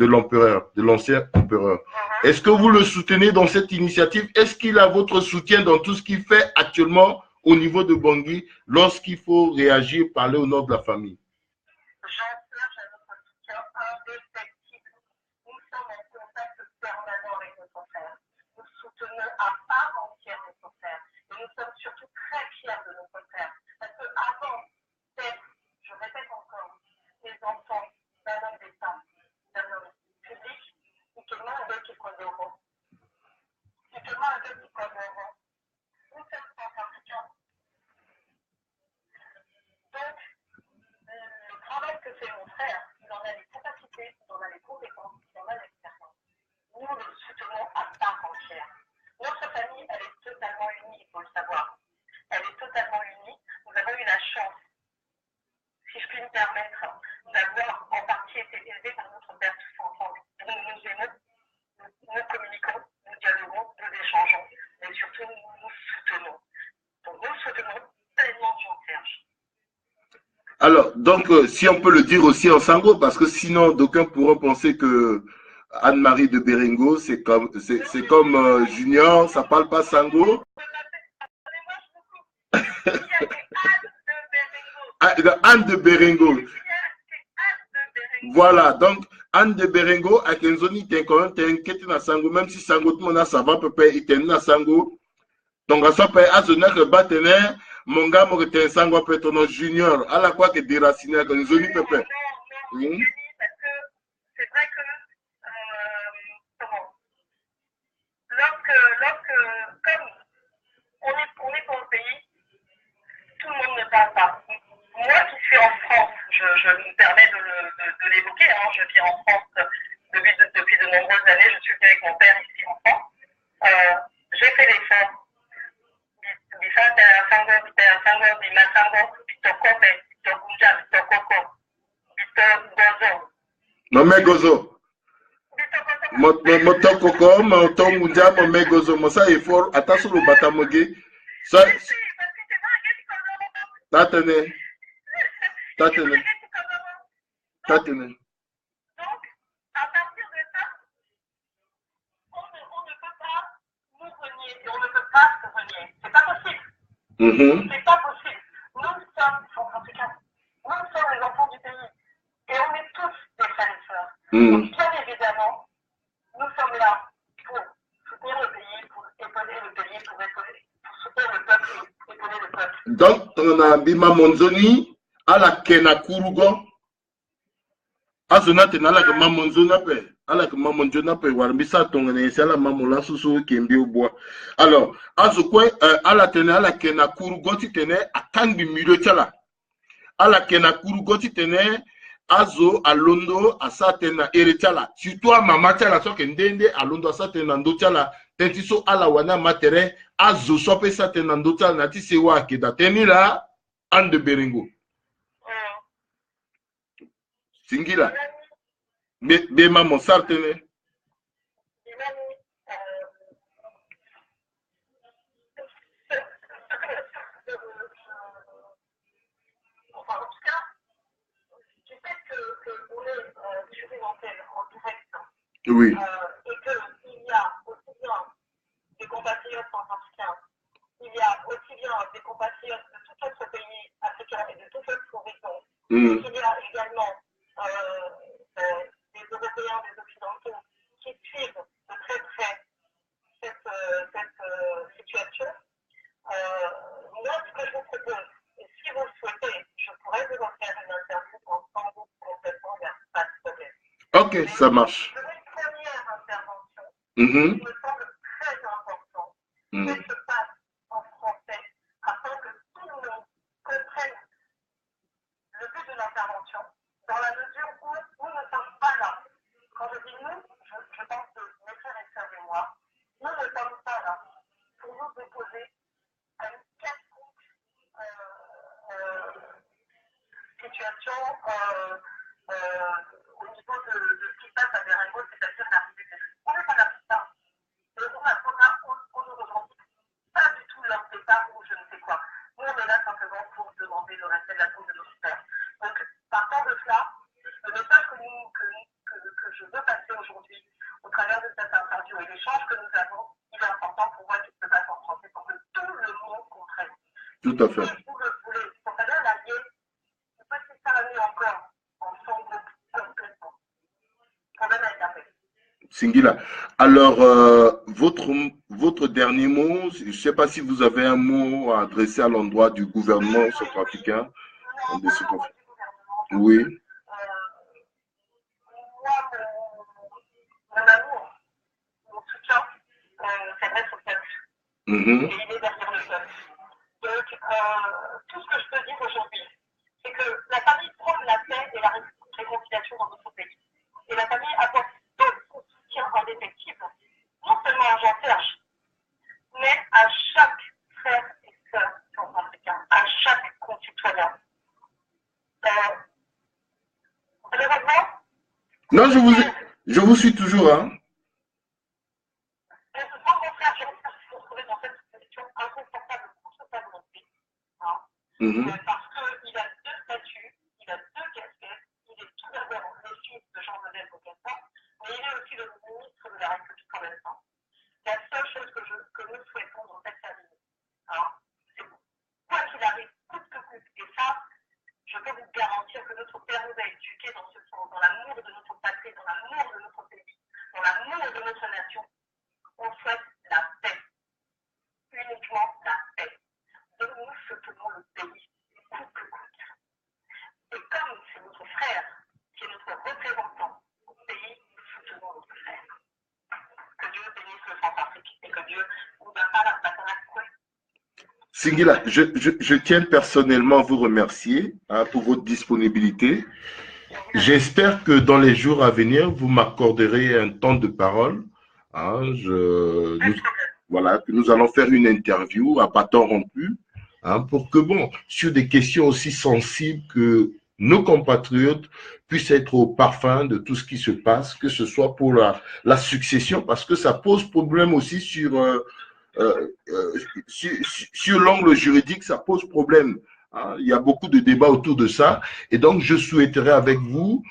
l'empereur, de l'ancien empereur. Est-ce que vous le soutenez dans cette initiative? Est-ce qu'il a votre soutien dans tout ce qu'il fait actuellement au niveau de Bangui lorsqu'il faut réagir, parler au nom de la famille? J'encourage à notre soutien indéfectible. Nous sommes nous sommes surtout très fiers de nos frères. Parce qu'avant d'être, je répète encore, les enfants d'un homme d'État, d'un homme public, et que moi, avec qui connaissons. Et que moi, avec qui connaissons. Nous sommes centrafricains. Donc, le travail que fait mon frère, il en a les capacités, il en a les compétences, il en a l'expérience. Nous le soutenons à part entière. Notre famille, elle est totalement unie, il faut le savoir. Elle est totalement unie. Nous avons eu la chance, si je puis me permettre, d'avoir en partie été élevés par notre père tous ensemble. Nous nous aimons, nous communiquons, nous dialoguons, nous échangeons, mais surtout nous nous soutenons. Donc nous soutenons tellement Jean-Serge. Alors, donc, si on peut le dire aussi en sango, parce que sinon, d'aucuns pourront penser que Anne-Marie de Berengo, c'est comme Junior, ça parle pas sango. Anne de Berengo. Voilà, donc Anne de Berengo, à Kenzoni, t'inquiète na sango, même si sango, tout le monde a ça va, peut il t'en na sango. Donc, à ça, peut azona que batene, mon gars, moi, t'es un sango, peut ton junior, à la quoi que déraciné, à Kenzoni, peut Non, parce que c'est vrai que, comment, comme on est pour le pays, tout le monde ne parle pas. Moi qui suis en France, je me permets de l'évoquer, hein, je vis en France depuis de nombreuses années, je suis avec mon père ici en France. J'ai fait l'effort. Mame Gozo. Motokoko, Motonguja, Mame Gozo, Mosa effort, attention au batamoge. Ça, Tatene. Donc, à partir de ça, on ne peut pas nous renier et on ne peut pas se renier. C'est pas possible. C'est pas possible. Nous sommes centrafricains. Nous sommes les enfants du pays. Et on est tous des frères et sœurs. Donc, bien évidemment, nous sommes là pour soutenir le pays, pour épauler le pays, pour soutenir le peuple et épauler le peuple. Donc, on a Bima Monzoni, à la Kenakurugo. Azona tenala que mamonzona pe, ala que mamonzona pe warbisa tongene sala mamola susu kembi bois. Alors, azokwe ala tene ala kena kuru goti tene atangi miro chala. Ala kena kuru goti tene azo alondo asatena ere chala. Surtout a mama chala so kendende alondo asatena ndo chala. Tentiso ala wana matere azo sope satena ndo chala nati sewa keda tenila Anne de Berengo. Singila. Bema mon sartene. Enfin, en tout cas, du fait qu'on est sur une antenne en direct. Oui. Et qu'il y a aussi bien des compatriotes centrafricains, il y a aussi bien des compatriotes de tout autre pays africain et de toute autre horizon. Il y a également des Européens, des Occidentaux qui suivent de très près cette situation. Moi, ce que je vous propose, et si vous le souhaitez, je pourrais vous en faire une interview en vous complètement, il n'y a pas de problème. Ok, mais ça marche. Je veux une première intervention qui me semble très importante. Qu'elle se passe en français afin que tout le monde comprenne le but de l'intervention, dans la mesure où nous ne sommes pas là. Quand je dis nous, je pense que mes frères et sœurs et moi, nous ne sommes pas là pour nous opposer à une quelconque situation au niveau de ce qui se passe à Berengo, c'est-à-dire la République. On n'est pas là pour ça. On ne revendique pas du tout leur départ ou je ne sais quoi. Nous, on est là simplement pour demander le respect de la cause de nos frères. Donc, partant de cela, le message que je veux passer aujourd'hui, au travers de cette interview et l'échange que nous avons, il est important pour moi qu'il se passe en français pour que tout le monde comprenne. Tout à fait. Si vous le voulez, pour faire un allié, une petite année encore en son groupe complètement. Problème avec la paix. Singila. Alors, votre dernier mot, je ne sais pas si vous avez un mot à adresser à l'endroit du gouvernement centrafricain. De ce conflit. Oui. Moi, mon amour, mon soutien, s'adresse au peuple. Et il est derrière le peuple. Donc, tout ce que je peux dire aujourd'hui, c'est que la famille prône la paix et la réconciliation dans notre pays. Et la famille apporte tout son soutien indéfectible, non seulement à Jean-Serge, mais à chaque frère et sœur centrafricain, à chaque concitoyen. Malheureusement, non, je vous suis toujours. Hein. Je me sens mon frère Jean-Serge se retrouver dans cette position inconfortable contre sa volonté. Hein. Parce qu'il a deux statuts, il a deux casquettes, il est tout d'abord le fils de Jean-Modèle Bokassa, mais il est aussi le ministre de la République en même temps. La seule chose que nous souhaitons dans cette famille, c'est quoi qu'il arrive, coûte que coûte, et ça, je peux vous garantir que notre père nous a éduqués dans ce sens, dans l'amour de notre patrie, dans l'amour de notre pays, dans l'amour de notre nation. On souhaite la paix, uniquement la paix. Donc nous soutenons le pays, coûte que coûte. Et comme c'est notre frère qui est notre représentant au pays, nous soutenons notre frère. Que Dieu bénisse le Centrafrique et que Dieu nous donne pas la couette. Singila, je tiens personnellement à vous remercier pour votre disponibilité. J'espère que dans les jours à venir, vous m'accorderez un temps de parole. Voilà, que nous allons faire une interview à bâton rompu, pour que, bon, sur des questions aussi sensibles, que nos compatriotes puissent être au parfum de tout ce qui se passe, que ce soit pour la succession, parce que ça pose problème aussi sur l'angle juridique, ça pose problème. Il y a beaucoup de débats autour de ça. Et donc, je souhaiterais avec vous,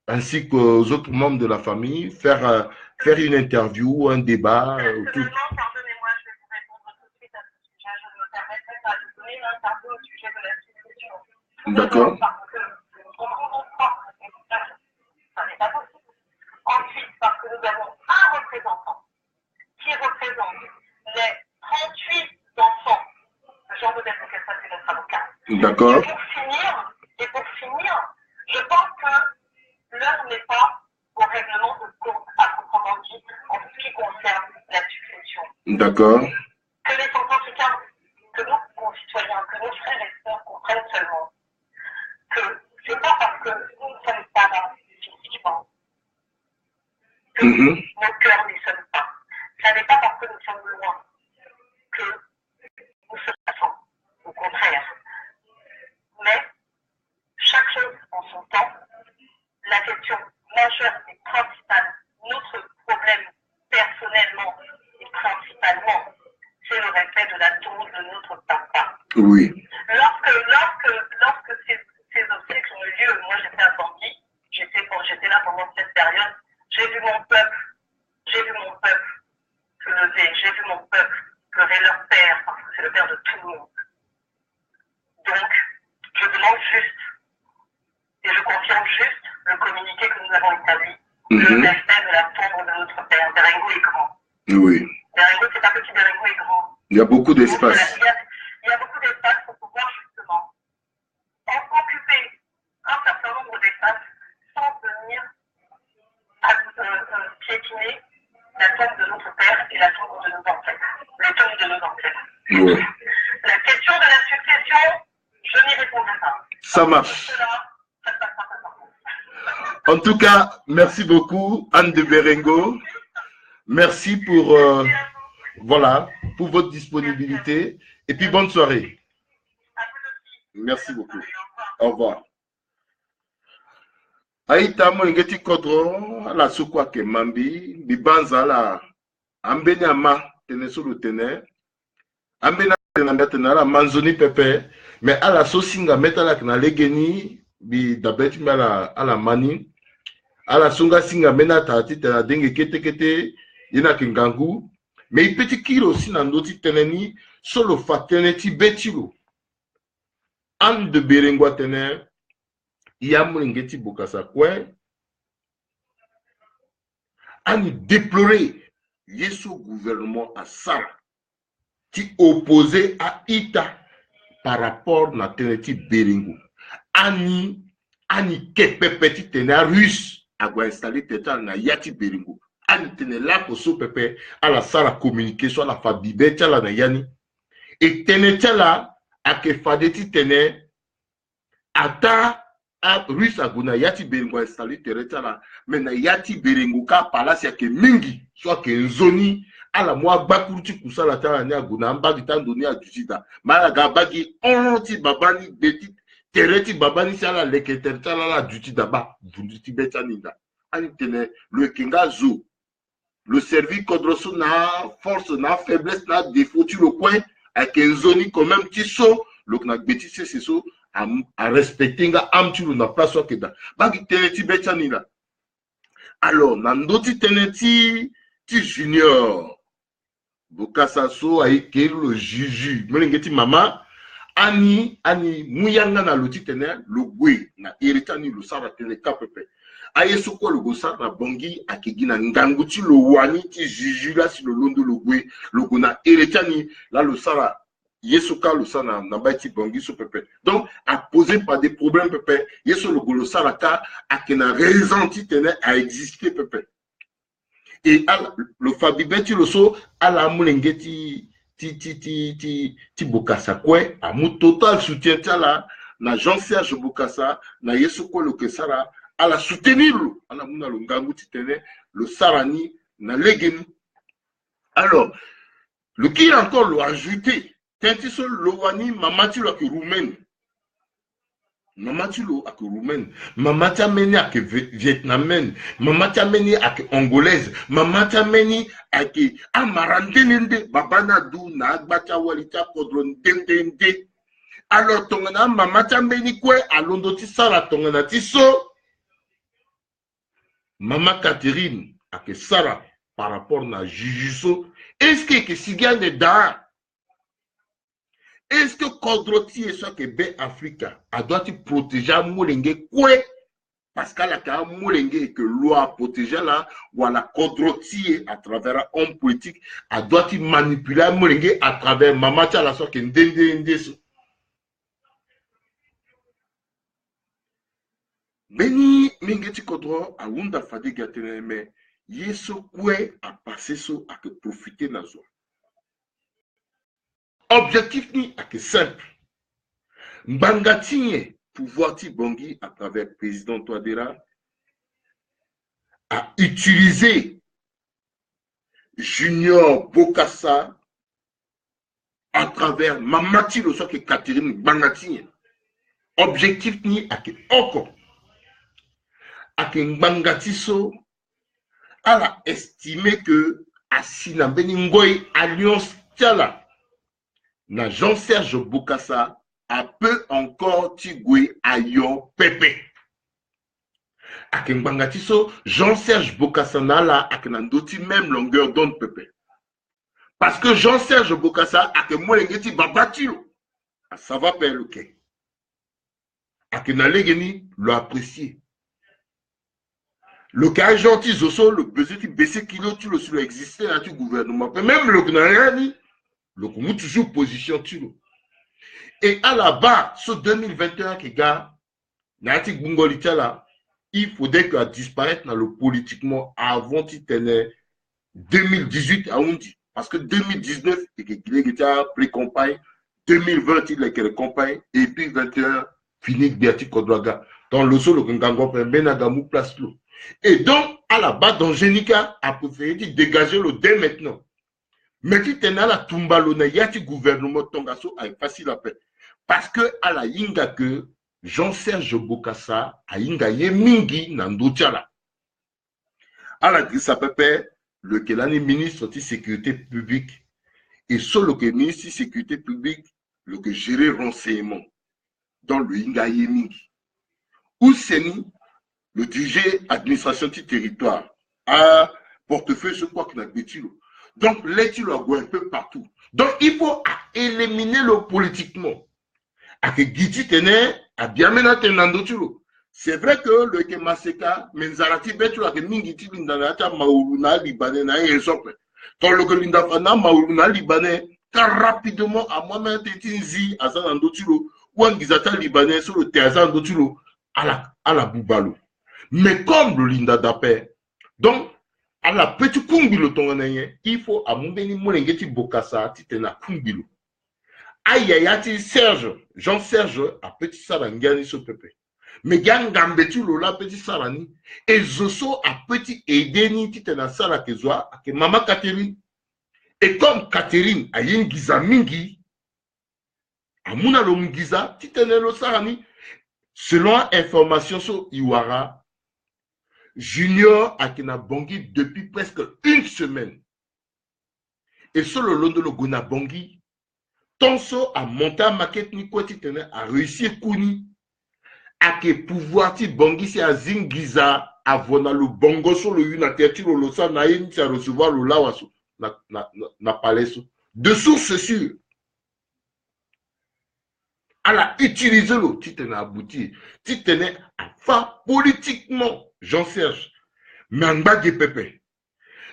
ainsi qu'aux autres membres de la famille, faire une interview, un débat. Pardonnez-moi, je vais vous répondre tout de suite à ce sujet. Je ne me permettrai pas de donner une interview au sujet de la succession. D'accord. Parce que on ne comprend pas. Ça n'est pas possible. Ensuite, parce que nous avons un représentant qui représente les 38 enfants de Jean-Modèle Bokassa, c'est notre avocat. D'accord. Et pour finir, je pense que l'heure n'est pas au règlement de compte à proprement dit en ce qui concerne la succession. D'accord. Que les Centrafricains, que nos concitoyens, que nos frères et sœurs comprennent seulement que c'est pas parce que nous ne sommes pas là physiquement que nos cœurs n'y sommes pas. Ce n'est pas parce que nous sommes loin que nous sommes absents. Au contraire. Mais chaque chose en son temps, la question majeure et principale, notre problème personnellement et principalement, c'est le respect de la tombe de notre papa. Oui. Lorsque ces obsèques ont eu lieu, moi j'étais à Bangui, j'étais là pendant cette période, j'ai vu mon peuple se lever, j'ai vu mon peuple pleurer leur père, parce que c'est le père de tout le monde. Donc, je demande juste, et je confirme juste le communiqué que nous avons établi, le respect de la tombe de notre père. Berengo est grand. Oui. Berengo, c'est pas petit, Berengo est grand. Il y a beaucoup d'espace. Il y a beaucoup d'espace pour pouvoir justement occuper un certain nombre d'espaces sans venir piétiner la tombe de notre père et la tombe de nos ancêtres. Les tombes de nos ancêtres. Oui. La question de la succession, je n'y répondrai pas. Ça marche. En tout cas, merci beaucoup, Anne de Berengo. Merci pour, pour votre disponibilité. Et puis, bonne soirée. Merci beaucoup. Au revoir. Aïta Moingeti Kodro, la Soukwa Kemambi, Bibanza la Ambeniama, Tenesulu Tene, Ambena Tenala, Manzoni Pepe, mais à la Sosinga Metala Knalegeni, Bi Dabet à la Mani, à la Sunga Singa Mena Tati, Tena Dengue Kete, Yena Kingangu, mais il petit kilo aussi dans d'autres teneni, solo fateneti betilo. Anne de Berengwa Tene, Yamungeti Bokassa Kwe, ani déplorer yeso gouvernement à Sara qui opposé à Ita par rapport na teneti Beringo ani kepepeti tena russe agwa installer tetal na yati Beringo ani tene la koso pepe ala Sara communiquer sur la fabibe tala na yani et tene tala ake fadeti tene ata a russe aguna yati Beringo installer teretala mais na yati Beringo ka palace yake mingi soit que nzoni ala mwa bakuruti kusala tala ni aguna mbagi tandoni adujita mala ga bagi onti babani beti tereti babani sala leketer tala la duti daba vunduti betaninda ani tene le kinga zo le service kodroso na force na faiblesse na défaut tu le coin avec nzoni quand même tiso le kna beti c'est so à respecter nga amtu na place wa keda bagi tereti betaninda alors nandoti teneti ti junior Bokassa so aike le juju melengeti mama ani muyanga na loti tene le gwe na eritani lo sara tene kapepe ayeso ko le gosa na bongi akegi na nganguti lo wani ti juju la si lo londo le gwe lo gona eritani la lo sara yeso ka lo sana na ba ti bongi so pepe donc a posé pas des problèmes pepe yeso le golo sara ka akena raison ti tene a exister pepe. Et le Fabibeti le so à la moulengeti ti Bokassa kwe a mou total soutien là na Jean-Serge Bokassa na Yesuko le Kesara à la soutenir à la mouna le ngangu ti tene le sarani na legeni. Alors le qui encore l'a ajouté tenti so le wani mamati lo ki roumaine Mamati lo ak roumaine, mamati ameni ak vietnamienne, mamati ameni ak angolaise, mamati ameni ak amarandende babana du na agbacha walita kodron dendende. Alors tongana mamati ameni kwe alondo ti sara tongana ti so. Mama Catherine ak Sara par rapport na jujuso, est-ce que sigane da est-ce que Kodroti et soit que B Africa a doit protéger Moulenge quoi parce qu'elle a Moulenge que loi protéger là ou à la Kodroti à travers un homme politique a doit manipuler Moulenge à travers Mamacha la soit que ndende Beni mingeti Kodro a wunda fadi gatene mais yeso quoi a passé so à que profiter na zo. Objectif ni est simple. Mbangatinye pouvoir ti bongi à travers le président Touadéra a utilisé Junior Bokassa à travers Mamati le soit que Catherine Mbangatinye. Objectif ni est encore à que Mbangatiso a estimé que Asina Beningoy Alliance Tiala na Jean-Serge Bokassa a peu encore tigwe ayon pepe. Akengbangatiso Jean-Serge Bokassa na la akenandoti même longueur d'onde pepe. Parce que Jean-Serge Bokassa akemolengeti babatio. Ça va faire le quai. Akenalegeni l'a apprécié. Le cas gentil zoso le besoin de baisser kilo tu le sur exister là du gouvernement. Même le gnarani le commun toujours position tiro. Et à la base, ce 2021 qui gars, Natik Bungolita là, il faudrait qu'elle disparaisse dans le politiquement avant qu'il tenait 2018 à Undi. Parce que 2019, il était pré-campagne, 2020, il était campagne, et puis 21, fini Biati Kodwaga. Dans le sol, le Ngango Benagamou place l'eau. Et donc, à la base, dans Génica, a préféré dégager le dès maintenant. Mais qui tenait la Tumbalona, yati gouvernement Tongaso a facile à faire. Parce que à la yinga que Jean-Serge Bokassa a yinga ye mingi nandotiala. À la Grissa Pepe, le Kelani ministre de sécurité publique et sur le ministre de sécurité publique, le que gérer renseignement dans le yinga ye mingi. Ou Seni, le DG administration du territoire, à portefeuille, je crois qu'il a bétilo. Donc, l'étude un peu partout. Donc, il faut éliminer le politiquement. À que Giti tenait, à bien mener tenando tulo. C'est vrai que le Kemaseka, Menzarati Betua, que Mingiti Lindanata, Mauruna, Libanais, n'a rien soppe. Quand le Lindafana, Mauruna, Libanais, car rapidement, à moi-même, Tétinzi, à Zanandotulo, ou un Gizata Libanais sur le Théazan Dotulo, à la Boubalo. Mais comme le Linda d'Apé, donc, à la petite Kumbilo Tonganayé, il faut à mon béni Molengeti Bokassa, Titena Kumbilo. Aïe, Serge, Jean-Serge, à petit Sarangani sur Pépé. Mais Gangambetu Lola petit Sarani, et Zoso a petit Edeni Titena Sara Kezoa, que Maman Catherine. Et comme Catherine a yin Giza Mingi, à Mounalom Giza, Titenelo Sarani, selon information sur Iwara, Junior a Kena Bongi depuis presque une semaine. Et sur le long de le Gona Bongi, Tonso a monté à maquette Niko Titene a réussi Kouni. A que pouvoir ti bongi si a zingiza avona le bongo sur le yuna terti le losa na yin ti a recevoir le lawaso na paleso de source sûre. Elle a utilisé le titre abouti, titre à fa politiquement Jean-Serge mais en bas de pépé.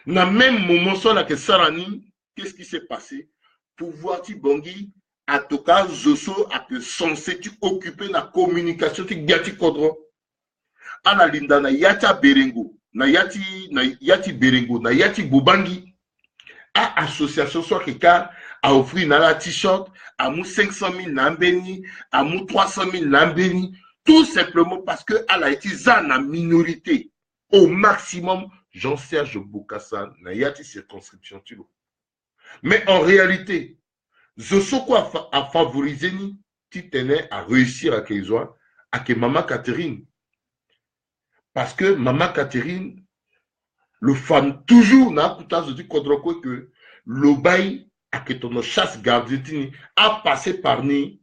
Na même moment sur la que Sarani, qu'est-ce qui s'est passé? Pouvoir ti bongi en tout cas, Zoso a que censé occuper la communication de Gati Kodro. À la linda na yata Berengo, na yati Berengo, na yati Bubangi. À association soit quelqu'un a offert na t-shirt, à mou 500 000 lambeni, à mou 300 000 lambeni, tout simplement parce que elle a été en minorité. Au maximum, Jean-Serge Bokassa na yati circonscription. Mais en réalité, Zosoko a favorisé ni Titene à réussir à Keizoa, à que Maman Catherine. Parce que Maman Catherine, le fan toujours n'a pas dit que le bail à que ton chasse gardetini a passé par ni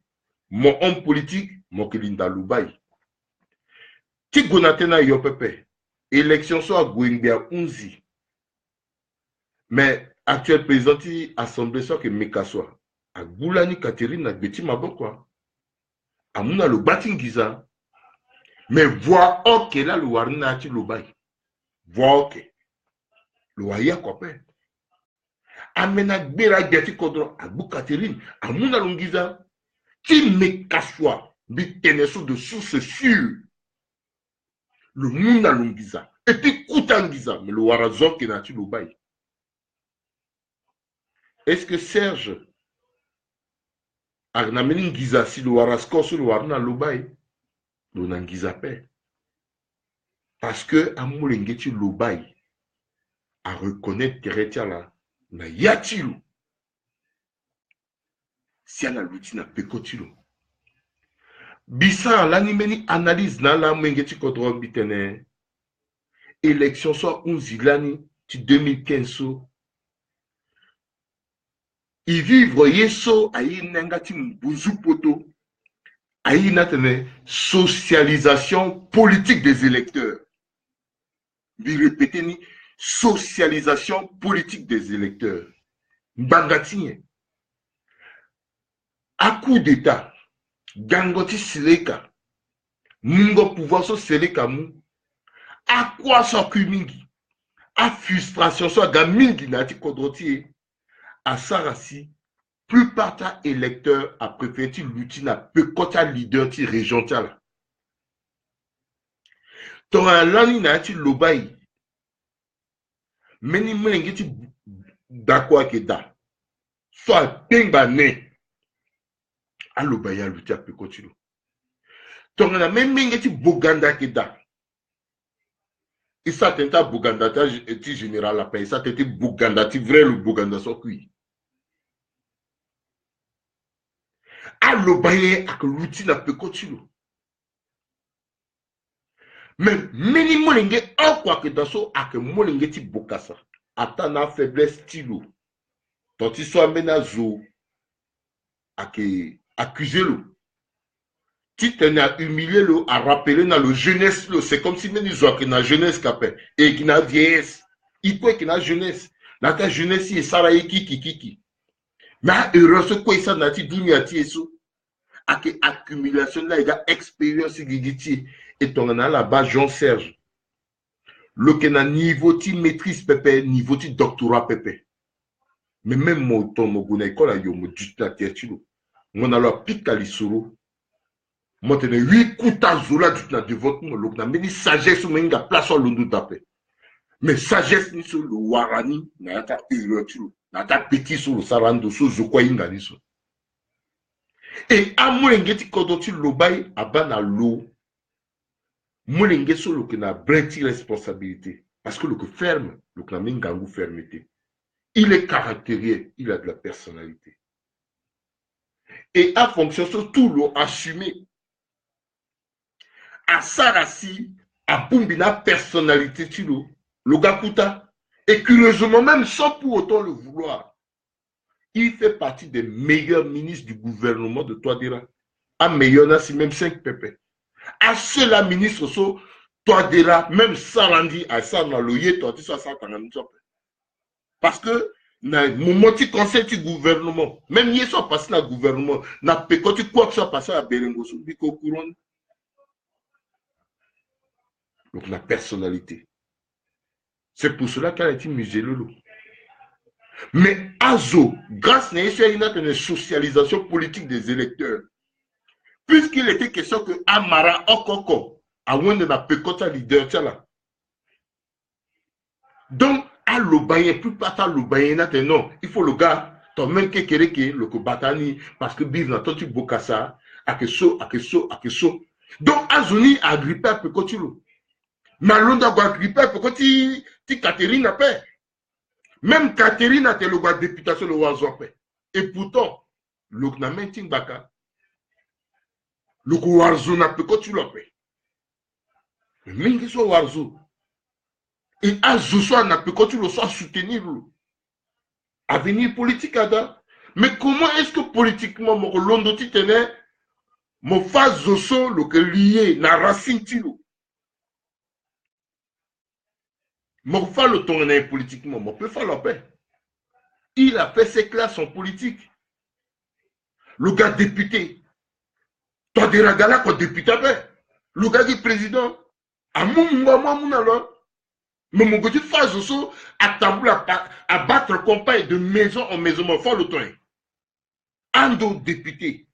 mon homme politique, mon Kelinda Lubaï. Ti gonatena yo pepe, élection soit Gouingbia Unzi. Mais actuel président de l'Assemblée soit que Mekaswa. A Goulani Catherine na beti mabokwa. Amuna le batingiza. Mais voir ok là le warina ti lobai. Voir ok. Le waya kopé. Amena gbera geti kodro a Bou Catherine. Amuna longiza. Ti Mekaswa. Bi teneso de source sûre. Le muna longiza. Et puis koutangiza. Mais le warazok na ti lobai. Est-ce que Serge Arnameni Giza si le warasko sur le warna lobai, le nangiza pe. Parce que Amulengeti lobai à reconnaître Teretia là, na yatilo. Si elle a l'outil na pekotilo. Bisa l'animeni analyse na la mengeti kodro bitene. Élection soit unzilani ti 2015. Il vivre yeso ayi nengati mbuzu poto ayi natene socialisation politique des électeurs. Il répétait ni socialisation politique des électeurs. Bangatine. À coup d'état, gangoti sileka, mungo pouvoir so seleka mou, à quoi so kumingi, à frustration so gamingi nati kodroti. À Sarasi, plus parta électeur a préféré l'outina pekota leader ti région tala. Tora lani na ti lobai. Meni mwengi ti dakwa keda. Soit tenga ne. A lobai a loutia pekotilo. Tora na meni ti boganda keda. Isa tenta boganda ti général la paix. Isa tenta boganda ti vrai le boganda so kui. A lobaye ak l'outil na pekotilo. Mais meni molenge en quoi que dans so ak molenge ti bokassa. Ata na faiblesse stilo. Tant il soit menazo ak accusé lo. Ti tene à humilier lo, à rappeler na le jeunesse lo. C'est comme si meni zo que na jeunesse kapé et qui na vieillesse. Il peut que na jeunesse. Na ta jeunesse yi sara yi kiki. Mais heureusement quoi ça na ti dunia ti eso. avec accumulation là, il y a expérience qui et on a là-bas Jean Serge. Le qui a niveau de maîtrise pépé, niveau de doctorat pépé. Mais même mon ton mon école a eu mon dit la terre mon alors pique à l'issoro. Moi tenais 8 coups à zola du na dévotement le na mais sagesse ou menga place au londo tapé. Mais sagesse ni sur le warani na ta erreur na ta petit sur le sarando sur je quoi inga ni so. Et à moulengeti kodoti lobai abana lo. Moulenge sur le que na brenti responsabilité parce que le que ferme le que na menga fermeté. Il est caractériel, il a de la personnalité. Et à fonction surtout l'ont assumé. À Sarasi, à Bumbina personnalité, le Gakuta. Et curieusement, même sans pour autant le vouloir, il fait partie des meilleurs ministres du gouvernement de Touadéra. À meilleur, c'est même 5 pépés. À ceux-là, ministre, Touadéra, même Sarandi, à ça, dans le yé, toi, tu sais, ça, parce que, mon petit conseil du gouvernement, même si soit passé dans le gouvernement, n'a pas quand tu quoi que soit passé à Berengoso, au courant. Donc la personnalité. C'est pour cela qu'elle a été musée Lolo. Mais Azo, grâce à une socialisation politique des électeurs, puisqu'il était question que Amara Okoko a moins de la pécota leader là. Donc, à l'Obayen, plus pas à l'Obayen, non, il faut le gars, ton même que le Kobatani, parce que Biv n'a pas tu Bokassa, à que so. Donc, Azoni a grippé à Pekotilo. Mais l'on a grippé à Pekoti, Catherine a paix. Même Catherine a été le députation de Wazopé. Et pourtant, le Knamenting Baka, le Warzo n'a pas Pekotilo. Mais même que soit Warzo. Et Azoso n'a pas Pekotilo soit soutenir avenir politique ada. Mais comment est-ce que politiquement mon londo titene mon phase zoso le que lié na racine tilo mon fa le tourner politiquement mon peut faire la paix. Il a fait ses classes en politique. Le gars député toi de ragala quoi député le gars qui président à mon alors mais mon petit phase zoso à tabou à battre campagne de maison en maison mon fa le tourner. Ando député.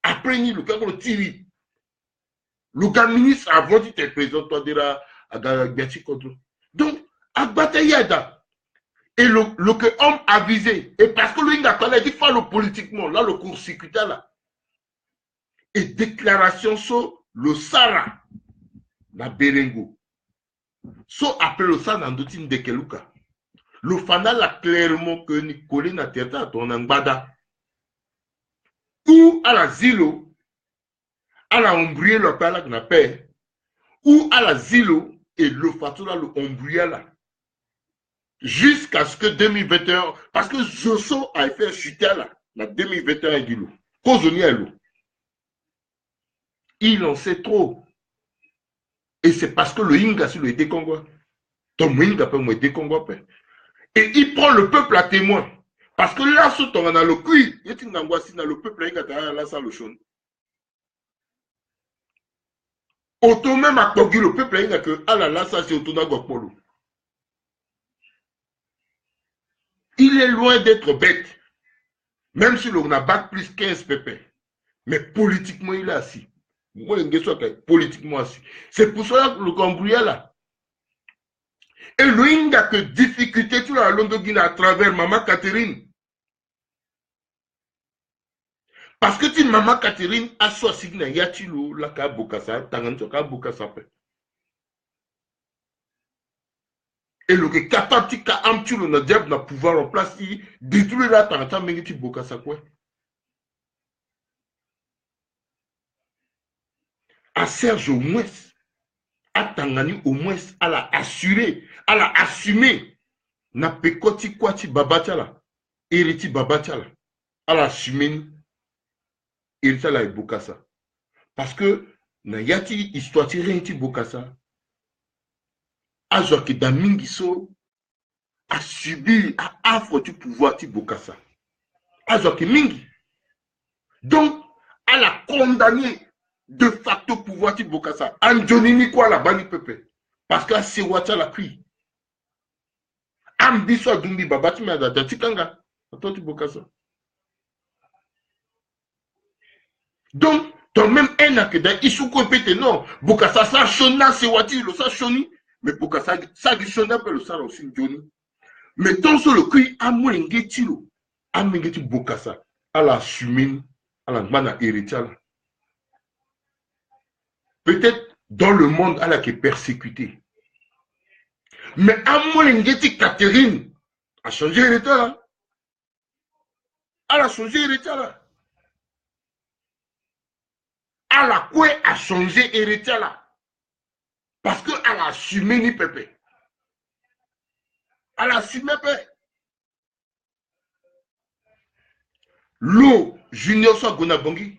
Après, le gars, le Thierry. Le gars ministre avant d'être président, toi, à Gati contre. Donc, à Batayada. Et le que homme avisé. Et parce que lui, il a dit, il faut politiquement, là, le court circuit là. Et déclaration sur le Sara, la Berengo. So après le Sara, dans d'autres de Keluka. Le fanal a clairement que Nicolas n'a pas ton Angbada. Ou à la Zilo. À la ombrier le père qu'on appelle, ou à la zilo et le fatura le ombrier là. Jusqu'à ce que 2021, parce que Josso a fait chuter là, en 2021 il dit l'eau. Il en sait trop. Et c'est parce que le Inga sur le décongo. Ton Inga peut me décongo. Et il prend le peuple à témoin. Parce que là, ce temps, on a le cuir. Il y a le peuple là, ça le chône. Auto même à Kogi, le peuple, il n'y a que ah là là, ça c'est Auto Nagopolo. Il est loin d'être bête. Même si l'on a bac plus 15 pp. Mais politiquement, il est assis. Moi, je suis politiquement assis. C'est pour cela que le Cambria là. Et il n'y a que difficulté tout la Londoguine à travers Maman Catherine. Parce que si Maman Catherine a soit signé Yachilo, la Kabokasa, Tanganto Kabokasa. Et le qui est capable de faire un pouvoir en place, il détruit la Tanganto, mais il Bokasa quoi. À Serge au moins, à Tangani au moins, à la assurer, à la assumer. Na pekoti kwati babatala, eriti babatala, à la assumer. Il la Bokassa. Parce que, na yati histoire rien ti Bokassa. Azo que Damingiso a subi, a affre du pouvoir ti Bokassa. Azo que Mingi. Donc, Elle a condamné de facto pouvoir de Bokassa. Anjonini quoi la bani pepe. Parce que c'est Wacha la cri. Ambiso Dumbi Babati Madata Tikanga. Attends tu Bokassa. Donc, ton même haine que dans Isuko Pete, non. Bokassa, ça chona, c'est Wati, le ça choni. Mais Bokassa, ça du chona, peut le ça aussi, Johnny. Mais tant sur le cri, Amouengeti, Amouengeti Bokassa, à la sumine, à la mana héritière. Peut-être dans le monde, elle a été persécutée. Mais Amouengeti Catherine a changé l'État là. Elle a changé l'État là. Elle a quoi a changé l'État là. Parce qu'elle a assumé ni pépé. Elle a assumé pépé. L'eau, Junior soit Gonabongi.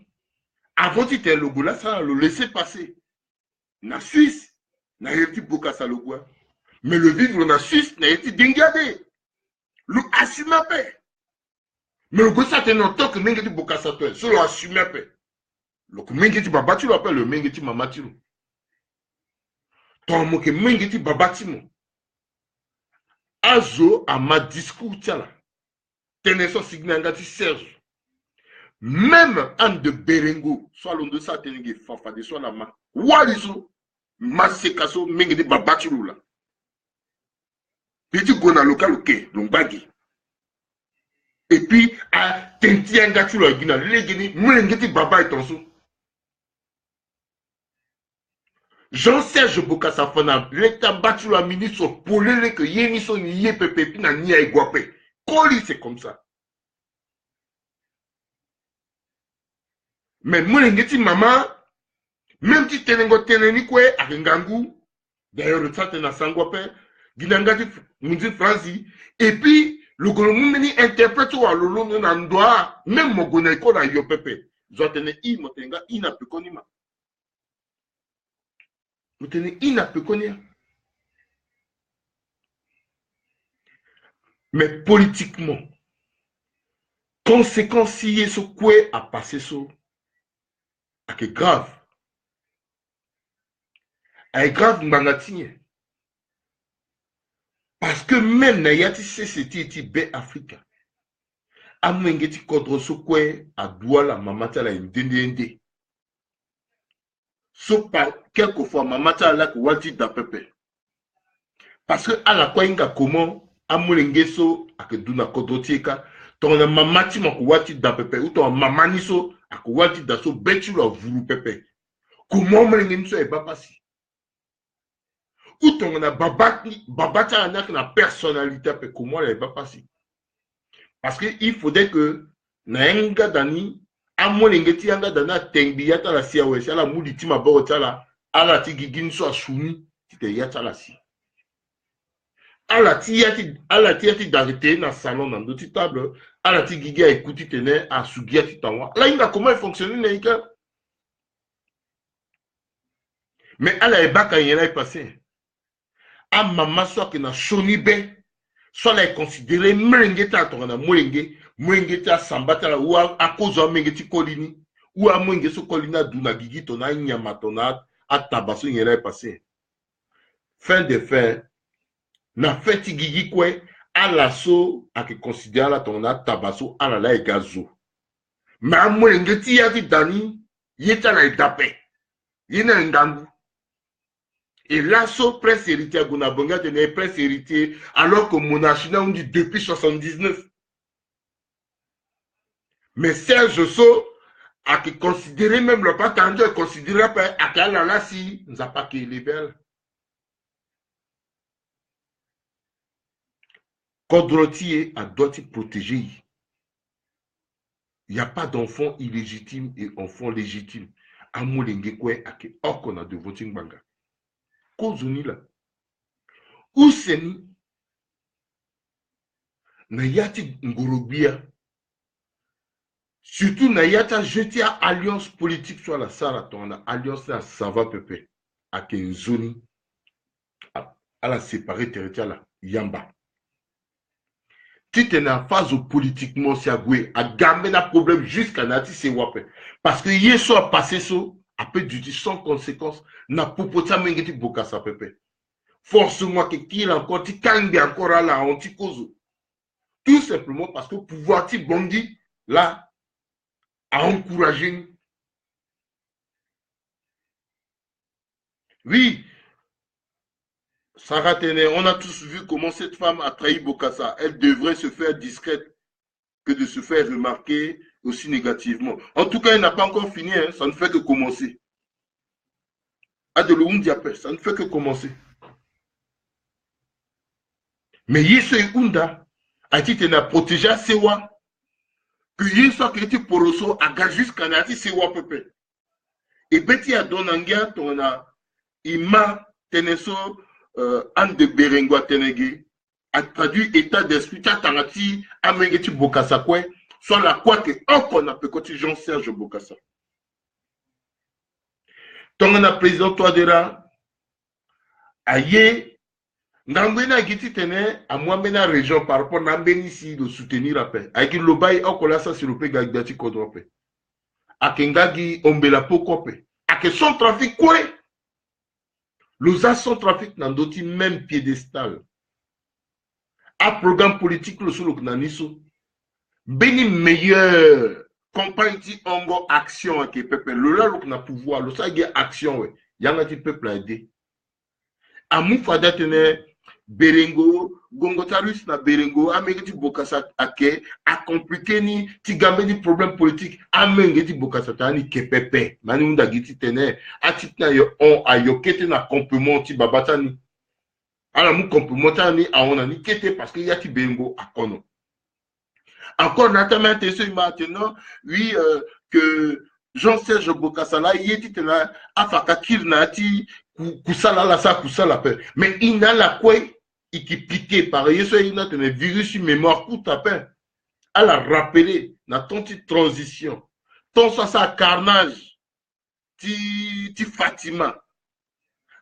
Avant tu étais le là, ça le laisser passer. Na Suisse, n'a été Bokassa le goût. Mais le vivre na Suisse n'a été dingardé. Le assume paix. Mais le goût ça t'es non tant que Mengeti Bokassa toi. C'est le assume paix. Le Mengeti Babati l'appelle le Mengeti Mamati. Tant que Mengeti Babati mon. Azo à ma discours tiens là. Teneso signangati Serge. Même un de Berengo, soit l'on de ça tenenge fafa de soit la main. Waliso, Masekaso, Mengeti Babati là. Petit gona local ok, donc bagui. Et puis, à Tenti un gars tu l'as dit, les guinées, Mengeti Baba et ton sou. Jean-Serge Bokassa Fana, l'état battu la ministre pour les que yéni son yé pepe pina ni a iguapé. Coli c'est comme ça. Mais Mengeti maman, même si tenengo teneni kwe a Ngangu, d'ailleurs ça tena sangwape, Ginangati Mundi Franzi, et puis le gouvernement interprète ou à l'olo n'andoa, même mon goneko la yo pepe. Zotene I motenga I na pekonima. Motene I na pekonia. Mais politiquement, conséquence si ce quoi a passé ça, c'est grave. C'est grave mangatine. Parce que même na yati CCT be Africa. Amengeti kodro so quoi a douala mamata la ndende. So par quelquefois mamata la ko wati da pepe. Parce que à la quoi inga comment amulengeso akeduna kodro tieka ton mamati ma ko wati da pepe ou ton mamani so ako wati da so betu la vuru pepe. Comment amulengeso e ba pasi. Ou ton a babata anak na personnalité pe comment elle va passer. Parce que il faudrait que na enga dani amolengeti anga dana tengbi yata la sia we sala muditi maboro tala ala ti gigin so asumi ti te yata la si. Ala ti yati d'arrêter na salon na ndoti table ala ti gigi a écouter tene a sugia ti tanwa. Là il a comment fonctionner na ika. Mais ala e baka yena e passé. A maman soit que na shonibe soit là est considéré mengeta tongana mwengeta sambata ou à cause de mengeti kolini ou à mwengeso kolina duna gigi tona nyama tona a tabaso yera est passé. Fin de fin na feti gigi kwe à l'asso à que considérer la tona tabaso à la gazo. Mais mwengeti yati dani yeta la dape. Yena ngangu. Et l'assaut presse héritier à Gonabonga tenait presse héritier alors que monarchie on dit depuis 79. Mais Serge So a considéré même le pas quand Dieu considérait pas à quel là si nous a pas qu'il est belle. Kodrotier a doit être protégé. Il n'y a pas d'enfant illégitime et enfant légitime. Amolenge kwe a que or qu'on a de voting banga. Kozuni là. Où c'est na yati ngorobia. Surtout na yata jeté à alliance politique sur la salle on a alliance là ça va pepe à Kenzoni à la séparer territoire là yamba. Si tu es en phase politiquement c'est à gouer à gamer un problème jusqu'à nati c'est wapé. Parce que hier soir passé ça, après du sans conséquence, n'a pas pu m'engager Bokassa Pepe. Force-moi que qu'il encore, tu kangi encore à la anti-cause. Tout simplement parce que pouvoir ti bondi, là, a encouragé. Oui, Sarah Tene, on a tous vu comment cette femme a trahi Bokassa. Elle devrait se faire discrète que de se faire remarquer aussi négativement. En tout cas, elle n'a pas encore fini, hein, ça ne fait que commencer. Adeloum Diapel, ça ne fait que commencer. Mais Yeso Unda a été protégé à Sewa. Que Yeso qui était poroso a gagé jusqu'à Nati Sewa Pepe. Et Betty a donné ton Ima Teneso Anne de Berengwa Tenegi a traduit état d'esprit Tanati Amengeti Bokassa Kwe, soit la quoi que on a pu côté Jean-Serge Bokassa. Ton président Touadéra aye Nambena Giti Tene à moi mena région par rapport à ici de soutenir la paix. Avec le bail au colassa sur le pays Gagdati Kodrope. A Kengagi Ombela Pokope. A que son trafic quoi? L'OSA son trafic n'a d'autres même piédestal. A programme politique le solo Knaniso. Beni meilleur campagne di ongo action avec peuple. Le là n'a pouvoir. Le ça action ouais. Yanga ti peuple a aidé. A Moufada Tene. Berengo, Gongotarus na Berengo, Amengeti Bokassa ake, a compliqué ni, ti gambe ni problème politique, Amengeti Bokassa tani kepepe, mani unda giti tene, a titna yo on a yo kete na complément ti babatani. Ala mou complément tani a on a ni kete parce que y a ti Berengo a kono. Encore notamment maintenant, oui, que Jean-Serge Bokassa là, il dit tena, afaka kirna ti, kusala la sa kusala pe. Mais il n'a la quoi? Et qui piquait par exemple, il a un virus sur mémoire tout à peine. Elle a rappelé dans ton petite transition. Ton ça carnage, ti Fatima.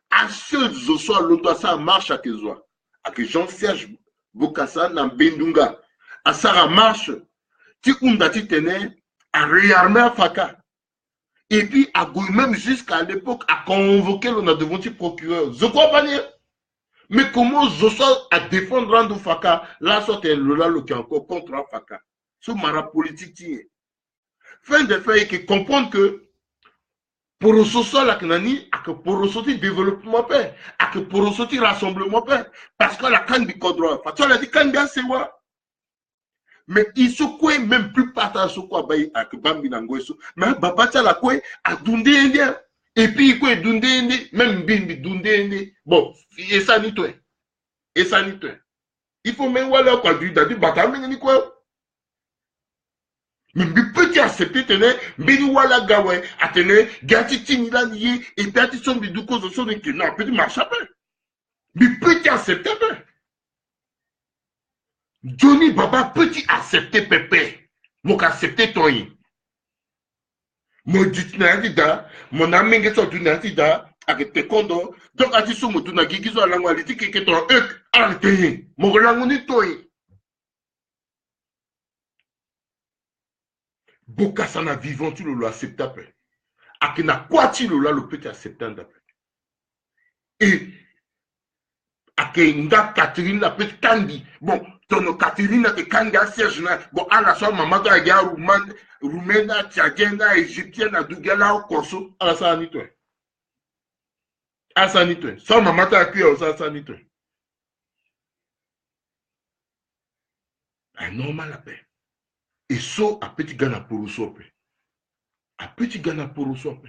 À ce soir, l'autre ça marche à Kezoa. À que Jean-Serge Bokassa dans Bendunga. À ça marche. Ti Ounda ti tenait à réarmer à Faka. Et puis, à même jusqu'à l'époque, à convoquer le devant le procureur. Je crois pas dire. Mais comment je sois à défendre Rando Faka, là, soit le là qui est encore contre Faka. Ce mara politique, fin de faire que comprendre que pour ressortir la Knani, pour ressortir développement paix, pour ressortir rassemblement paix, parce que la canne du code droit, tu as dit canne bien c'est quoi? Mais il se quoi même plus partage sur quoi bail avec Bambi Nangoeso, mais Babacha la quoi à Dundé indien. Et puis, quoi, Dundé, même Bimbi, Dundé, bon, et ça n'y toi. Et ça n'y toi. Il faut même voir quoi, du bâtard, mais quoi. Mais petit accepter, tenez, mais voilà, gawe, à tenir, gati tinila nié, et gati son bidouko, so son qui n'a petit marche à peine. Mais petit accepter, Johnny Baba, petit accepter, pépé. Mon accepter ton y. Mon dit n'a mon ami qui sort du natida, avec tes condos, donc à tiso mo tuna gigizo la ngwaliti keke ton uk, arrêtez, mon langoni toi. Bokassa na vivant tu le acceptable. Akina quoi tu le petit acceptable. Et Akenga Catherine la petite Kandi. Bon, ton Catherine a Kanga Serge na bon à la soirée maman a gars roumaine, tchadienne, égyptienne, à Dougala au Corso, à la sanité. À la sanité. Sans maman a cuit à la sanité. Un normal la paix. Et ça, à petit gana pour le sope. À petit gana pour le sope.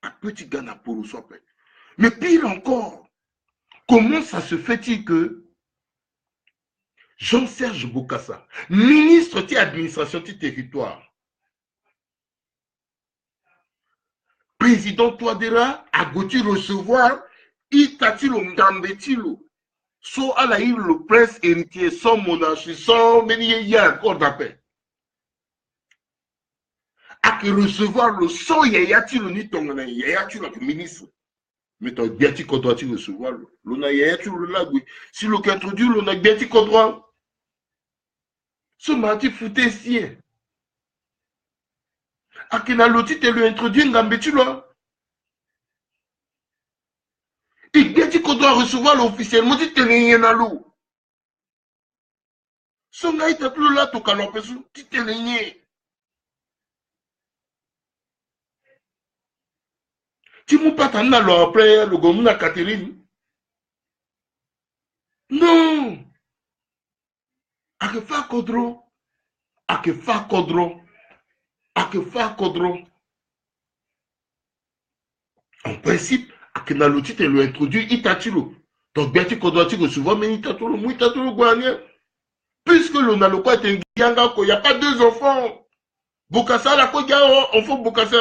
À petit gana pour le sope. Mais pire encore, comment ça se fait-il que Jean-Serge Bokassa, ministre de l'administration du territoire, président Touadéra, a goûté recevoir Itatilo Ngambetilo, soit à la île le prince héritier, sans monarchie, sans mener y a accord d'appel. A que recevoir le son Yayatilo ni ton Yayatilo ministre. Mais ton biati qu'on doit recevoir l'on a Yayatilo le lagui. Si l'on a introduit l'on a biati qu'on doit. Ce mardi fouté sien. Akina loti te lui introduire Ngambetu là. Il dit qu'on doit recevoir officiellement, dit te rien à l'eau. Son gars, il t'a plus là, tout calopé, dit te rien. Tu m'as pas t'en alors après le gomouna Catherine. Non. Akefa Kodro. Akefa Kodro. Akefa Kodro. En principe, Akena l'outil te lui introduit Itatilo. Donc, bien tu dois recevoir, mais Itatilo, moi Itatilo, Guanien. Puisque l'on a le quoi, il n'y a pas deux enfants. Bokassa, la quoi, il y a enfant Bokassa.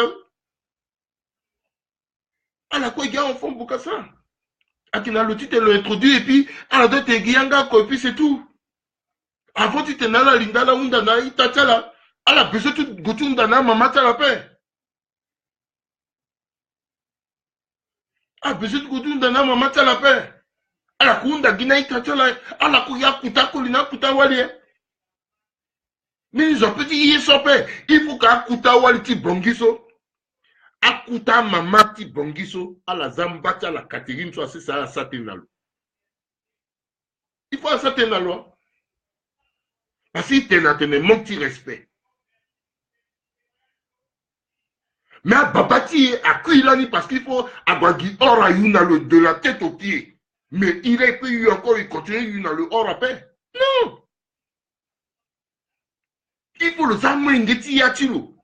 À la quoi, il y a enfant Bokassa. Akena l'outil te lui introduit, et puis, à la deux, tu es et puis c'est tout. Avant, tu t'es là, Linda, la Undana, Itatala. À la besoin, tu goûtes Dana, maman, t'as la paix. À besoin, tu goûtes Dana, maman, t'as la paix. À la Kunda, Guinée, Itatala. À la Kouya, Kuta, Kolina, Kuta, Wali. Mais ils ont petit, ils sont paix. Il faut qu'à Kuta, Wali, ti bongiso. À Kuta, maman, ti bongiso. À la Zambati, à la Catherine, soit c'est ça, à la Saténalo. Il faut à Saténalo. Parce qu'il t'en manque de respect. Mais à Babati, à Kuilani, parce qu'il faut avoir dit or à Yunalo de la tête aux pieds. Mais il a eu encore, il continue Yunalo or à paix. Non. Il faut le Zamengeti Yatilo.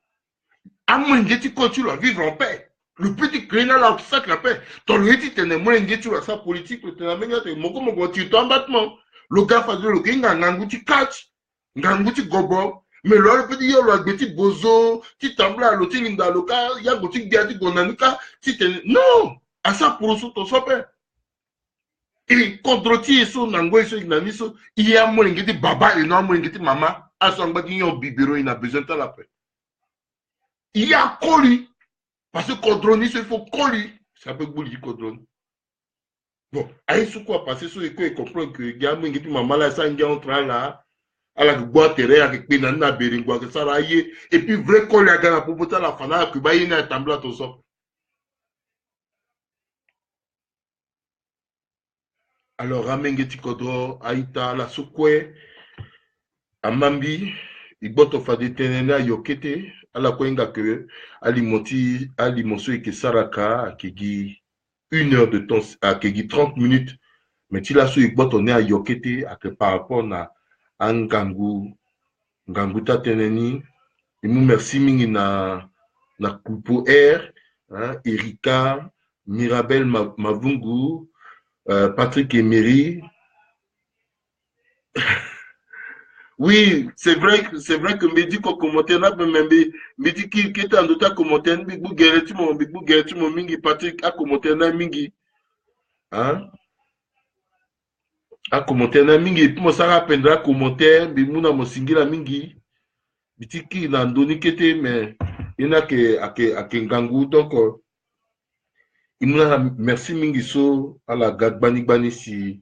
Amengeti continue à vivre en paix. Le petit crénal là, ça la paix. Ton le petit t'en Mengeti à sa politique, le t'en Mengeti, mon comme tu t'en battement. Le gars faisait le king, Nganguti catch, Nganguti gobo. Mais là, le petit, le petit bozo, petit tambla, le petit linda, le cas, il y a petit gadi gonanika, non! À ça, pour le ton sopé. Et contre ti, so, nango, so, ignaniso, il y a moins de baba et non moins de maman, à son bâti, il y a un bibero, il a besoin de la paix. Il y a colis, parce que Kodroni, il faut colis. Ça peut bouger Kodroni. Bon, aïe, sur quoi passer sur l'école et comprendre que, il y a moins de maman, là, ça, il y a un train là. À la boîte terre avec Pinana Beringwa que ça raillé et puis vrai qu'on a gagné pour porter la fana que bah il y a un tableau tout ça. Alors Ramengeti Kodro Aïta la Sokwe Amambi Iboto Fade Tenena Yokete à la Kwenga que Alimoti Alimoso et que Saraka qui dit 1 heure de temps à qui dit 30 minutes mais tu l'as su Iboto ne à Yokete à que par rapport à Ngangu Nganguta Teneni. Et nous merci mingi na Kupo R, hein, Erika, Mirabel Mavungu, Patrick Emery. Oui, c'est vrai que Mehdi ko commentaire là même Mehdi qui était en d'autres commentaires Big Bou Gereti mon mingi Patrick a commentaire na mingi. Hein? A commentaire na mingi et puis moi ça rappellera commentaire Big Mouna mo singila mingi. Bitiki na ndoni kete mais il n'a que Ngangu donc il m'a merci mingi so à la gagbani bani si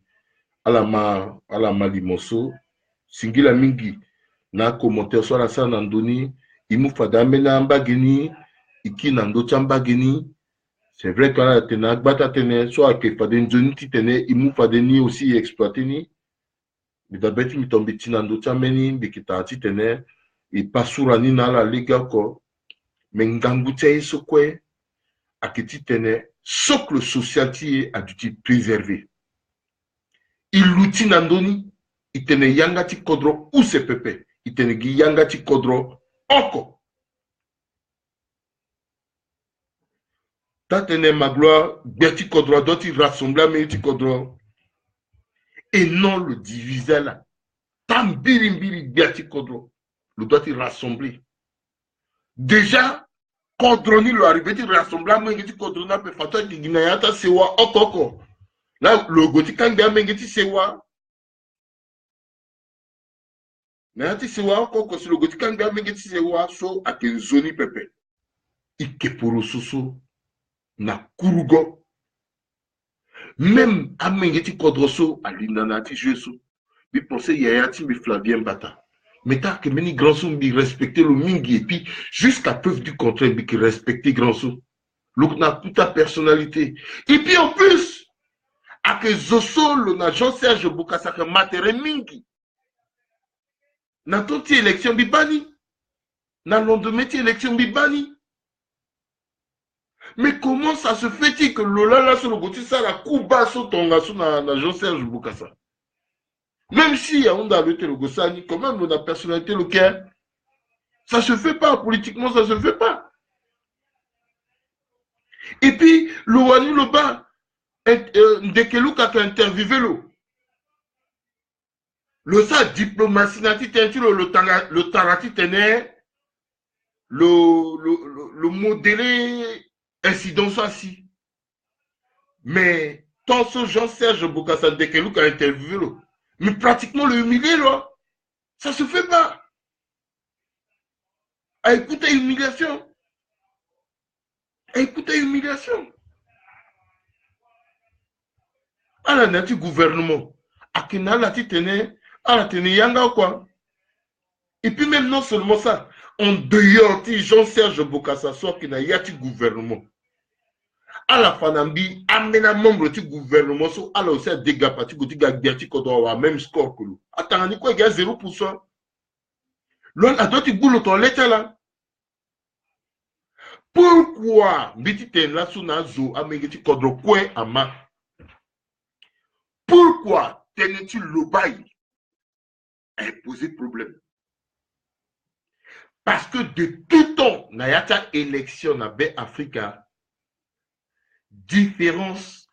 à la malimoso singila mingi na commentaire sur la sa na ndoni il m'a fada mena mbageni iki na ndocha mbageni c'est vrai que la tena gbata tene so ake fada nzoni ti tene il m'a fada ni aussi exploiter ni mais d'abord mi tombe ti na ndocha meni bikita ti tene et pas sur ni na la liga ko mais Ngangu tsaye so kwe akiti tene socle social qui a dû être préservé. Il l'outil nandoni, il tene yangati kodro ou se pepe, il tene yangati kodro oko. Ta tene magloire, berti kodro, d'autres rassembler, mais tu kodro. Et non le diviser là. Tam birimbiri berti kodro, le doit il rassembler. Déjà, Kodroni le arrivé de rassemblement, mais tu kodrona peut faire qui ginayata sewa okoko. Là, le goti kanga mengeti sewa. Nayati sewa okoko, si le goti kanga mengeti sewa, so ake zoni pepe. Ike poro soso na kurugo. Même à mengeti kodroso, à l'inanati jesu. Mais pensez yayati mi Flavien Bata. Mais tant que meni grand sou bi respecter le mingi et puis jusqu'à preuve du contraire bi respecter grand sou. L'autre n'a plus ta personnalité. Et puis en plus, à que Zosolo na Jean-Serge Bokassa que matere mingi. Na toti élection bibani. Na lendemain élection bibani. Mais comment ça se fait-il que Lola là sur le côté ça la couba sur ton garçon na Jean-Serge Bokassa? Même si on a le Gossani, quand même on a personnalité locale. Ça se fait pas, politiquement ça se fait pas. Et puis, le Wani Loba, Ndekeluka qui a interviewé le sa diplomatie nati tentu le tarati tenait le modélé incident ça si. Mais tant ce Jean-Serge Bokassa Ndekeluka a interviewé mais pratiquement le humilié là, ça se fait pas. À écouter humiliation. À écouter humiliation. À la nature gouvernement. À Kena la titene, à la tene yanga quoi. Et puis même non seulement ça, en dehors de Jean-Serge Bokassa, soit qu'il y a un gouvernement. À la Fanambi, amena membre du gouvernement, soit à la aussi à dégâts partis, que tu as même score que nous. Attends, quoi, il y a 0%. L'on a d'autres boulots dans l'état là. Pourquoi, Biti là, sous Nazo, Amégeti Kodro, quoi, Ama? Pourquoi, Tenetu Lobaï a posé problème? Parce que de tout temps, il y a une élection dans Africa, différence,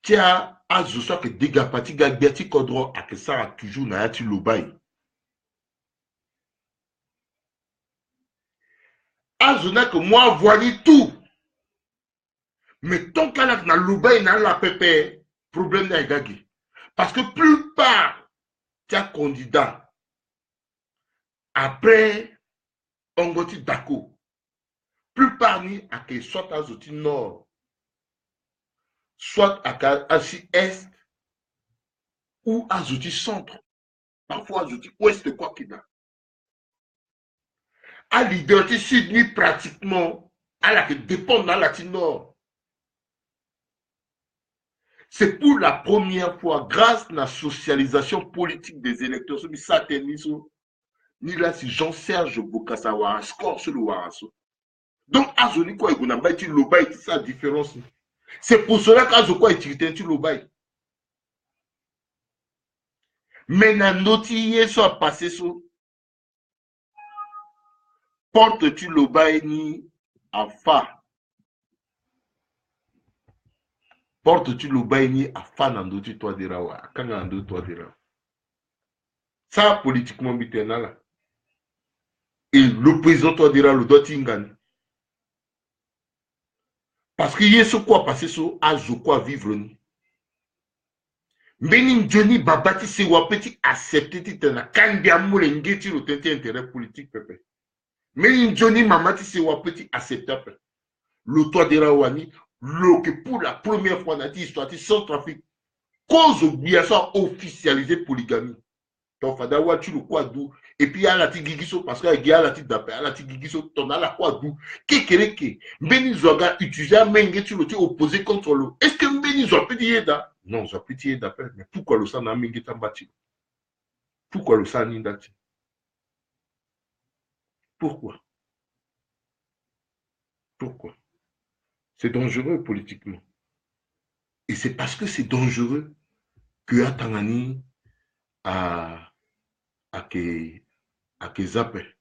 qui a soit que des gars partis, Gagbiati Kodro, à que ça a toujours na yati Lobaï. Azona que moi, voyez tout. Mais tant qu'à la Lobaï, n'a la pépé, problème n'a gagné. Parce que plupart, des candidats, après, on va dire d'accord. Plupart ni à que soit à Zoti Nord, soit à Asie Est, ou à Zoti Centre. Parfois, à Zoti Ouest, quoi qu'il y a. À l'identité sud, pratiquement, à la que dépend dans la Nord. C'est pour la première fois, grâce à la socialisation politique des électeurs, ni là, si Jean-Serge Bokassa a un score sur le Warasso. Donc, Azoni, quoi, il y a un Lobaï, c'est ça la différence. C'est pour cela qu'Azo, quoi, il y a un Lobaï. Maintenant, notier soit passé sur porte-tu Lobaï ni à fa. Porte-tu Lobaï ni à fa dans d'autres toits de Rawa. Quand dans d'autres toits de Rawa. Ça, politiquement, là. Et le président toit de Rawa, le doit t'ingani. Parce qu'il y a ce quoi passer sur Azo quoi vivre ni. Mbeni Johnny Babati se wapeti accepté titana kambia mule ngeti le tente intérêt politique pepe. Mbeni Johnny Mamati se wapeti acceptable. Le toit de Rawani, le que pour la première fois dans l'histoire sans trafic, cause obligation officialisée polygamie. Donc fadawa tu le quoi d'où et puis il y a la tigigiso parce qu'il y a la tigidapé, il y a la tigigiso ton a la quoi d'où kekereke. Mbeni Zoga utilisé menge tu le tu opposé contre le. Est-ce que Mbeni Zoga peut dire ça? Non, je peux dire d'appel. Mais pourquoi le sang n'a pas été bâti? Pourquoi le sang n'a pas été? Pourquoi? Pourquoi? C'est dangereux politiquement. Et c'est parce que c'est dangereux que Atangani a zappé.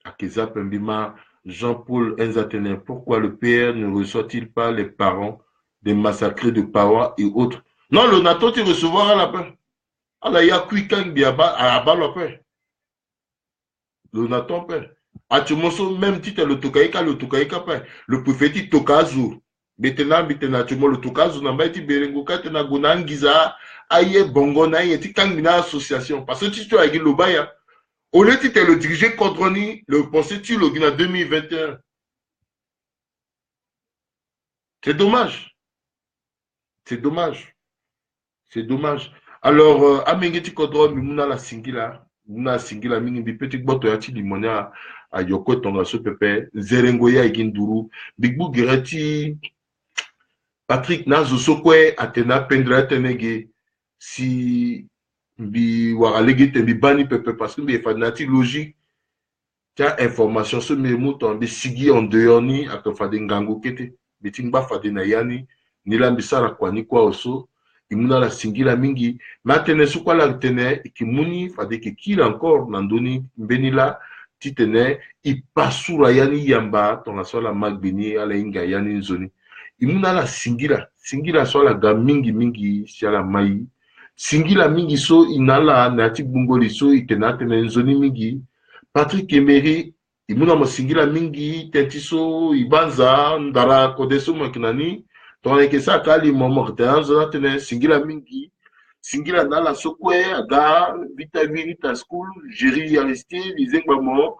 A zappé Mbima Jean-Paul Nzatene. Pourquoi le PR ne reçoit-il pas les parents des massacrés de Pawa et autres? Non, le NATO, tu recevras la paix. Alors, il y a Kwikan à la paix. Le NATO paix. Atumoso, même titre le Tokaïka paix. Le prophétique Tokazu. Maintenant, le Tokazu n'a pas été Berengo, Katena Gonangiza, Aye Bongo, Naye, Tikangina Association. Parce que tu as dit le Baya. Au lieu de le diriger contre le pensée tu le en 2021. C'est dommage. C'est dommage. C'est dommage. Alors, amengeti kodro mimuna la singila, muna singila mingi bi petit boto ya ti limonia a yoko tonga so pepe, zerengo ya iginduru, bigbu gereti Patrick Nazo Sokwe atena pendra tenege si bi waralege te bi bani pepe parce que bi fanati logique tia information so me muto bi sigi en dehors ni akafade ngango kete bitingba fade na yani nila bisara kwani kwa oso imuna la singila mingi matene sukwa la tene ikimuni fade ke kila encore nandoni benila titene ipasura yani yamba tonga sola magbini ala inga yani nzoni imuna la singila so la ga mingi mingi siala mai singila mingi so inala na ti bungoli so itenate na nzoni mingi Patrick Emery imuna mo singila mingi tenti so ibanza ndara kodeso makinani tona ke sa kali momo tanzo na tene singila mingi singila nala sokwe aga vita virita school Jerry Aristide lizengba mo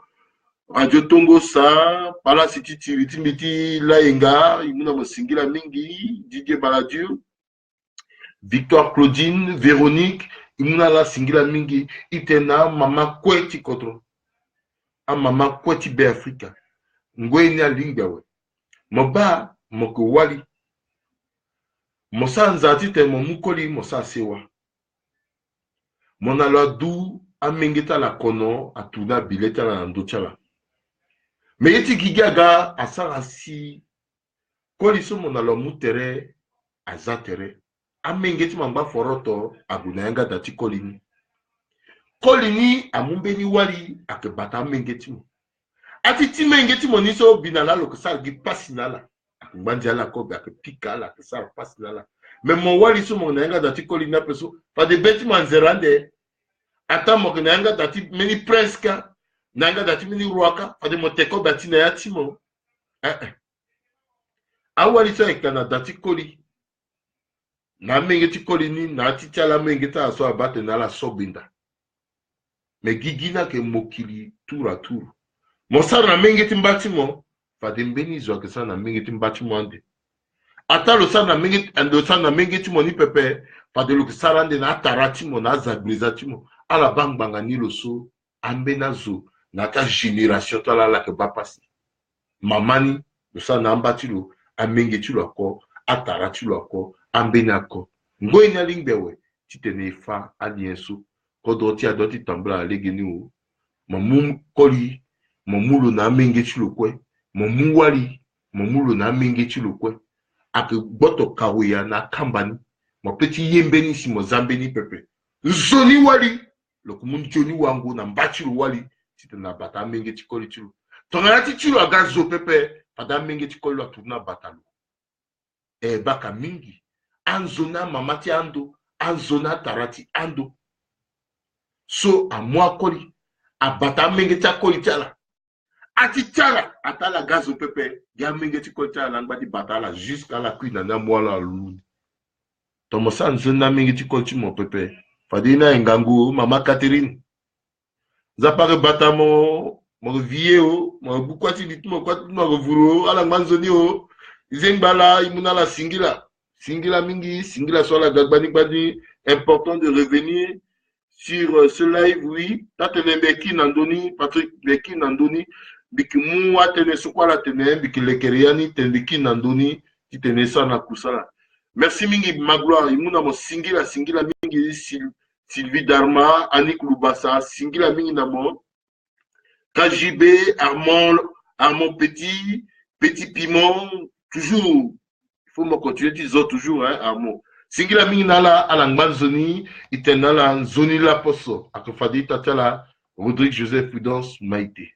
Radio Tongo sa, pala siti timiti laenga, imuna mosingila mingi, Didier Baladieu, Victoire Claudine, Véronique, imuna la singila mingi, itena mama kweti kotro. A mama kweti be Afrika. Ngwe ni alinga we. Moba, moko wali. Mosa nzati te mokoli, mosa sewa. Mona la du, amengeta la kono, atuna bileta la ndochala. Mais yeti gigaga asara si koli so mona lo mutere azatere amengeti mamba foroto agunanga dati kolini amumbeni wali akebata amengeti mo ati timengeti moniso binala lo ksa gi pasinala akumbandi ala kobe akepika la ksa pasinala mais mon wali so mona nga dati kolini apeso fa de beti manzerande ata mo nga dati meni preska nanga dati mini ruaka fade moteko dati na yatimo awali so ekana dati koli na mengeti koli ni na titiala mengeta aso abate na la sobinda me gigina ke mokili tour à tour mosara na mengeti mbatimo fade mbeni zo akesa na mengeti mbatimo ande ata lo sa na mengeti ando sa na mengeti moni pepe fade lo kisara ande na taratimo na zaglizatimo ala bangbanga ni lo so ambena zo nata génération tala la ke bapasi mamani lo sa na ambatilo amengetilo ako ataratilo ako ambena ako ngoi na lingbewe titene fa alienso kodoti adoti tambla legeni o mamum koli mamulo na amengetilo kwe mamuwali mamulo na amengetilo kwe ake boto kaweya na kambani mo peti yembeni si mo zambeni pepe zoni wali lokumun joni wangu na mbachilo wali na bata menge chikoli chulu tongana ti chulu agazo pepe pada menge chikoli atuna batalo baka mingi anzona mamati ando anzona tarati ando so amwa koli abata menge chakoli chala ati chala atala gazo pepe ya menge chikoli chala ngba di batala jusqu'à la cuina na mwala luni tomosa anzona menge chikoli chimo pepe fadina engangu mama Catherine zapare bata mo vie o mo bukwati litmo kwati mo vuro ala manzoni o izengbala imuna la singila mingi singila sur la gagbani gbani important de revenir sur ce live oui tatene beki nandoni Patrick beki nandoni bikimu atene sukwala tene bikilekeriani tendiki nandoni titene sana kusala merci mingi magloire imuna mo singila mingi Sylvie Darma, Annick Loubassa, Singila Minginamo, KJB, Armand Petit Piment, toujours, il faut me continuer, disons toujours, hein, Armand. Singila Minginala, Alangman Zoni, Itenala, Zoni La Posso, Akofadi Tatala, Rodrigue Joseph Prudence, Maïté.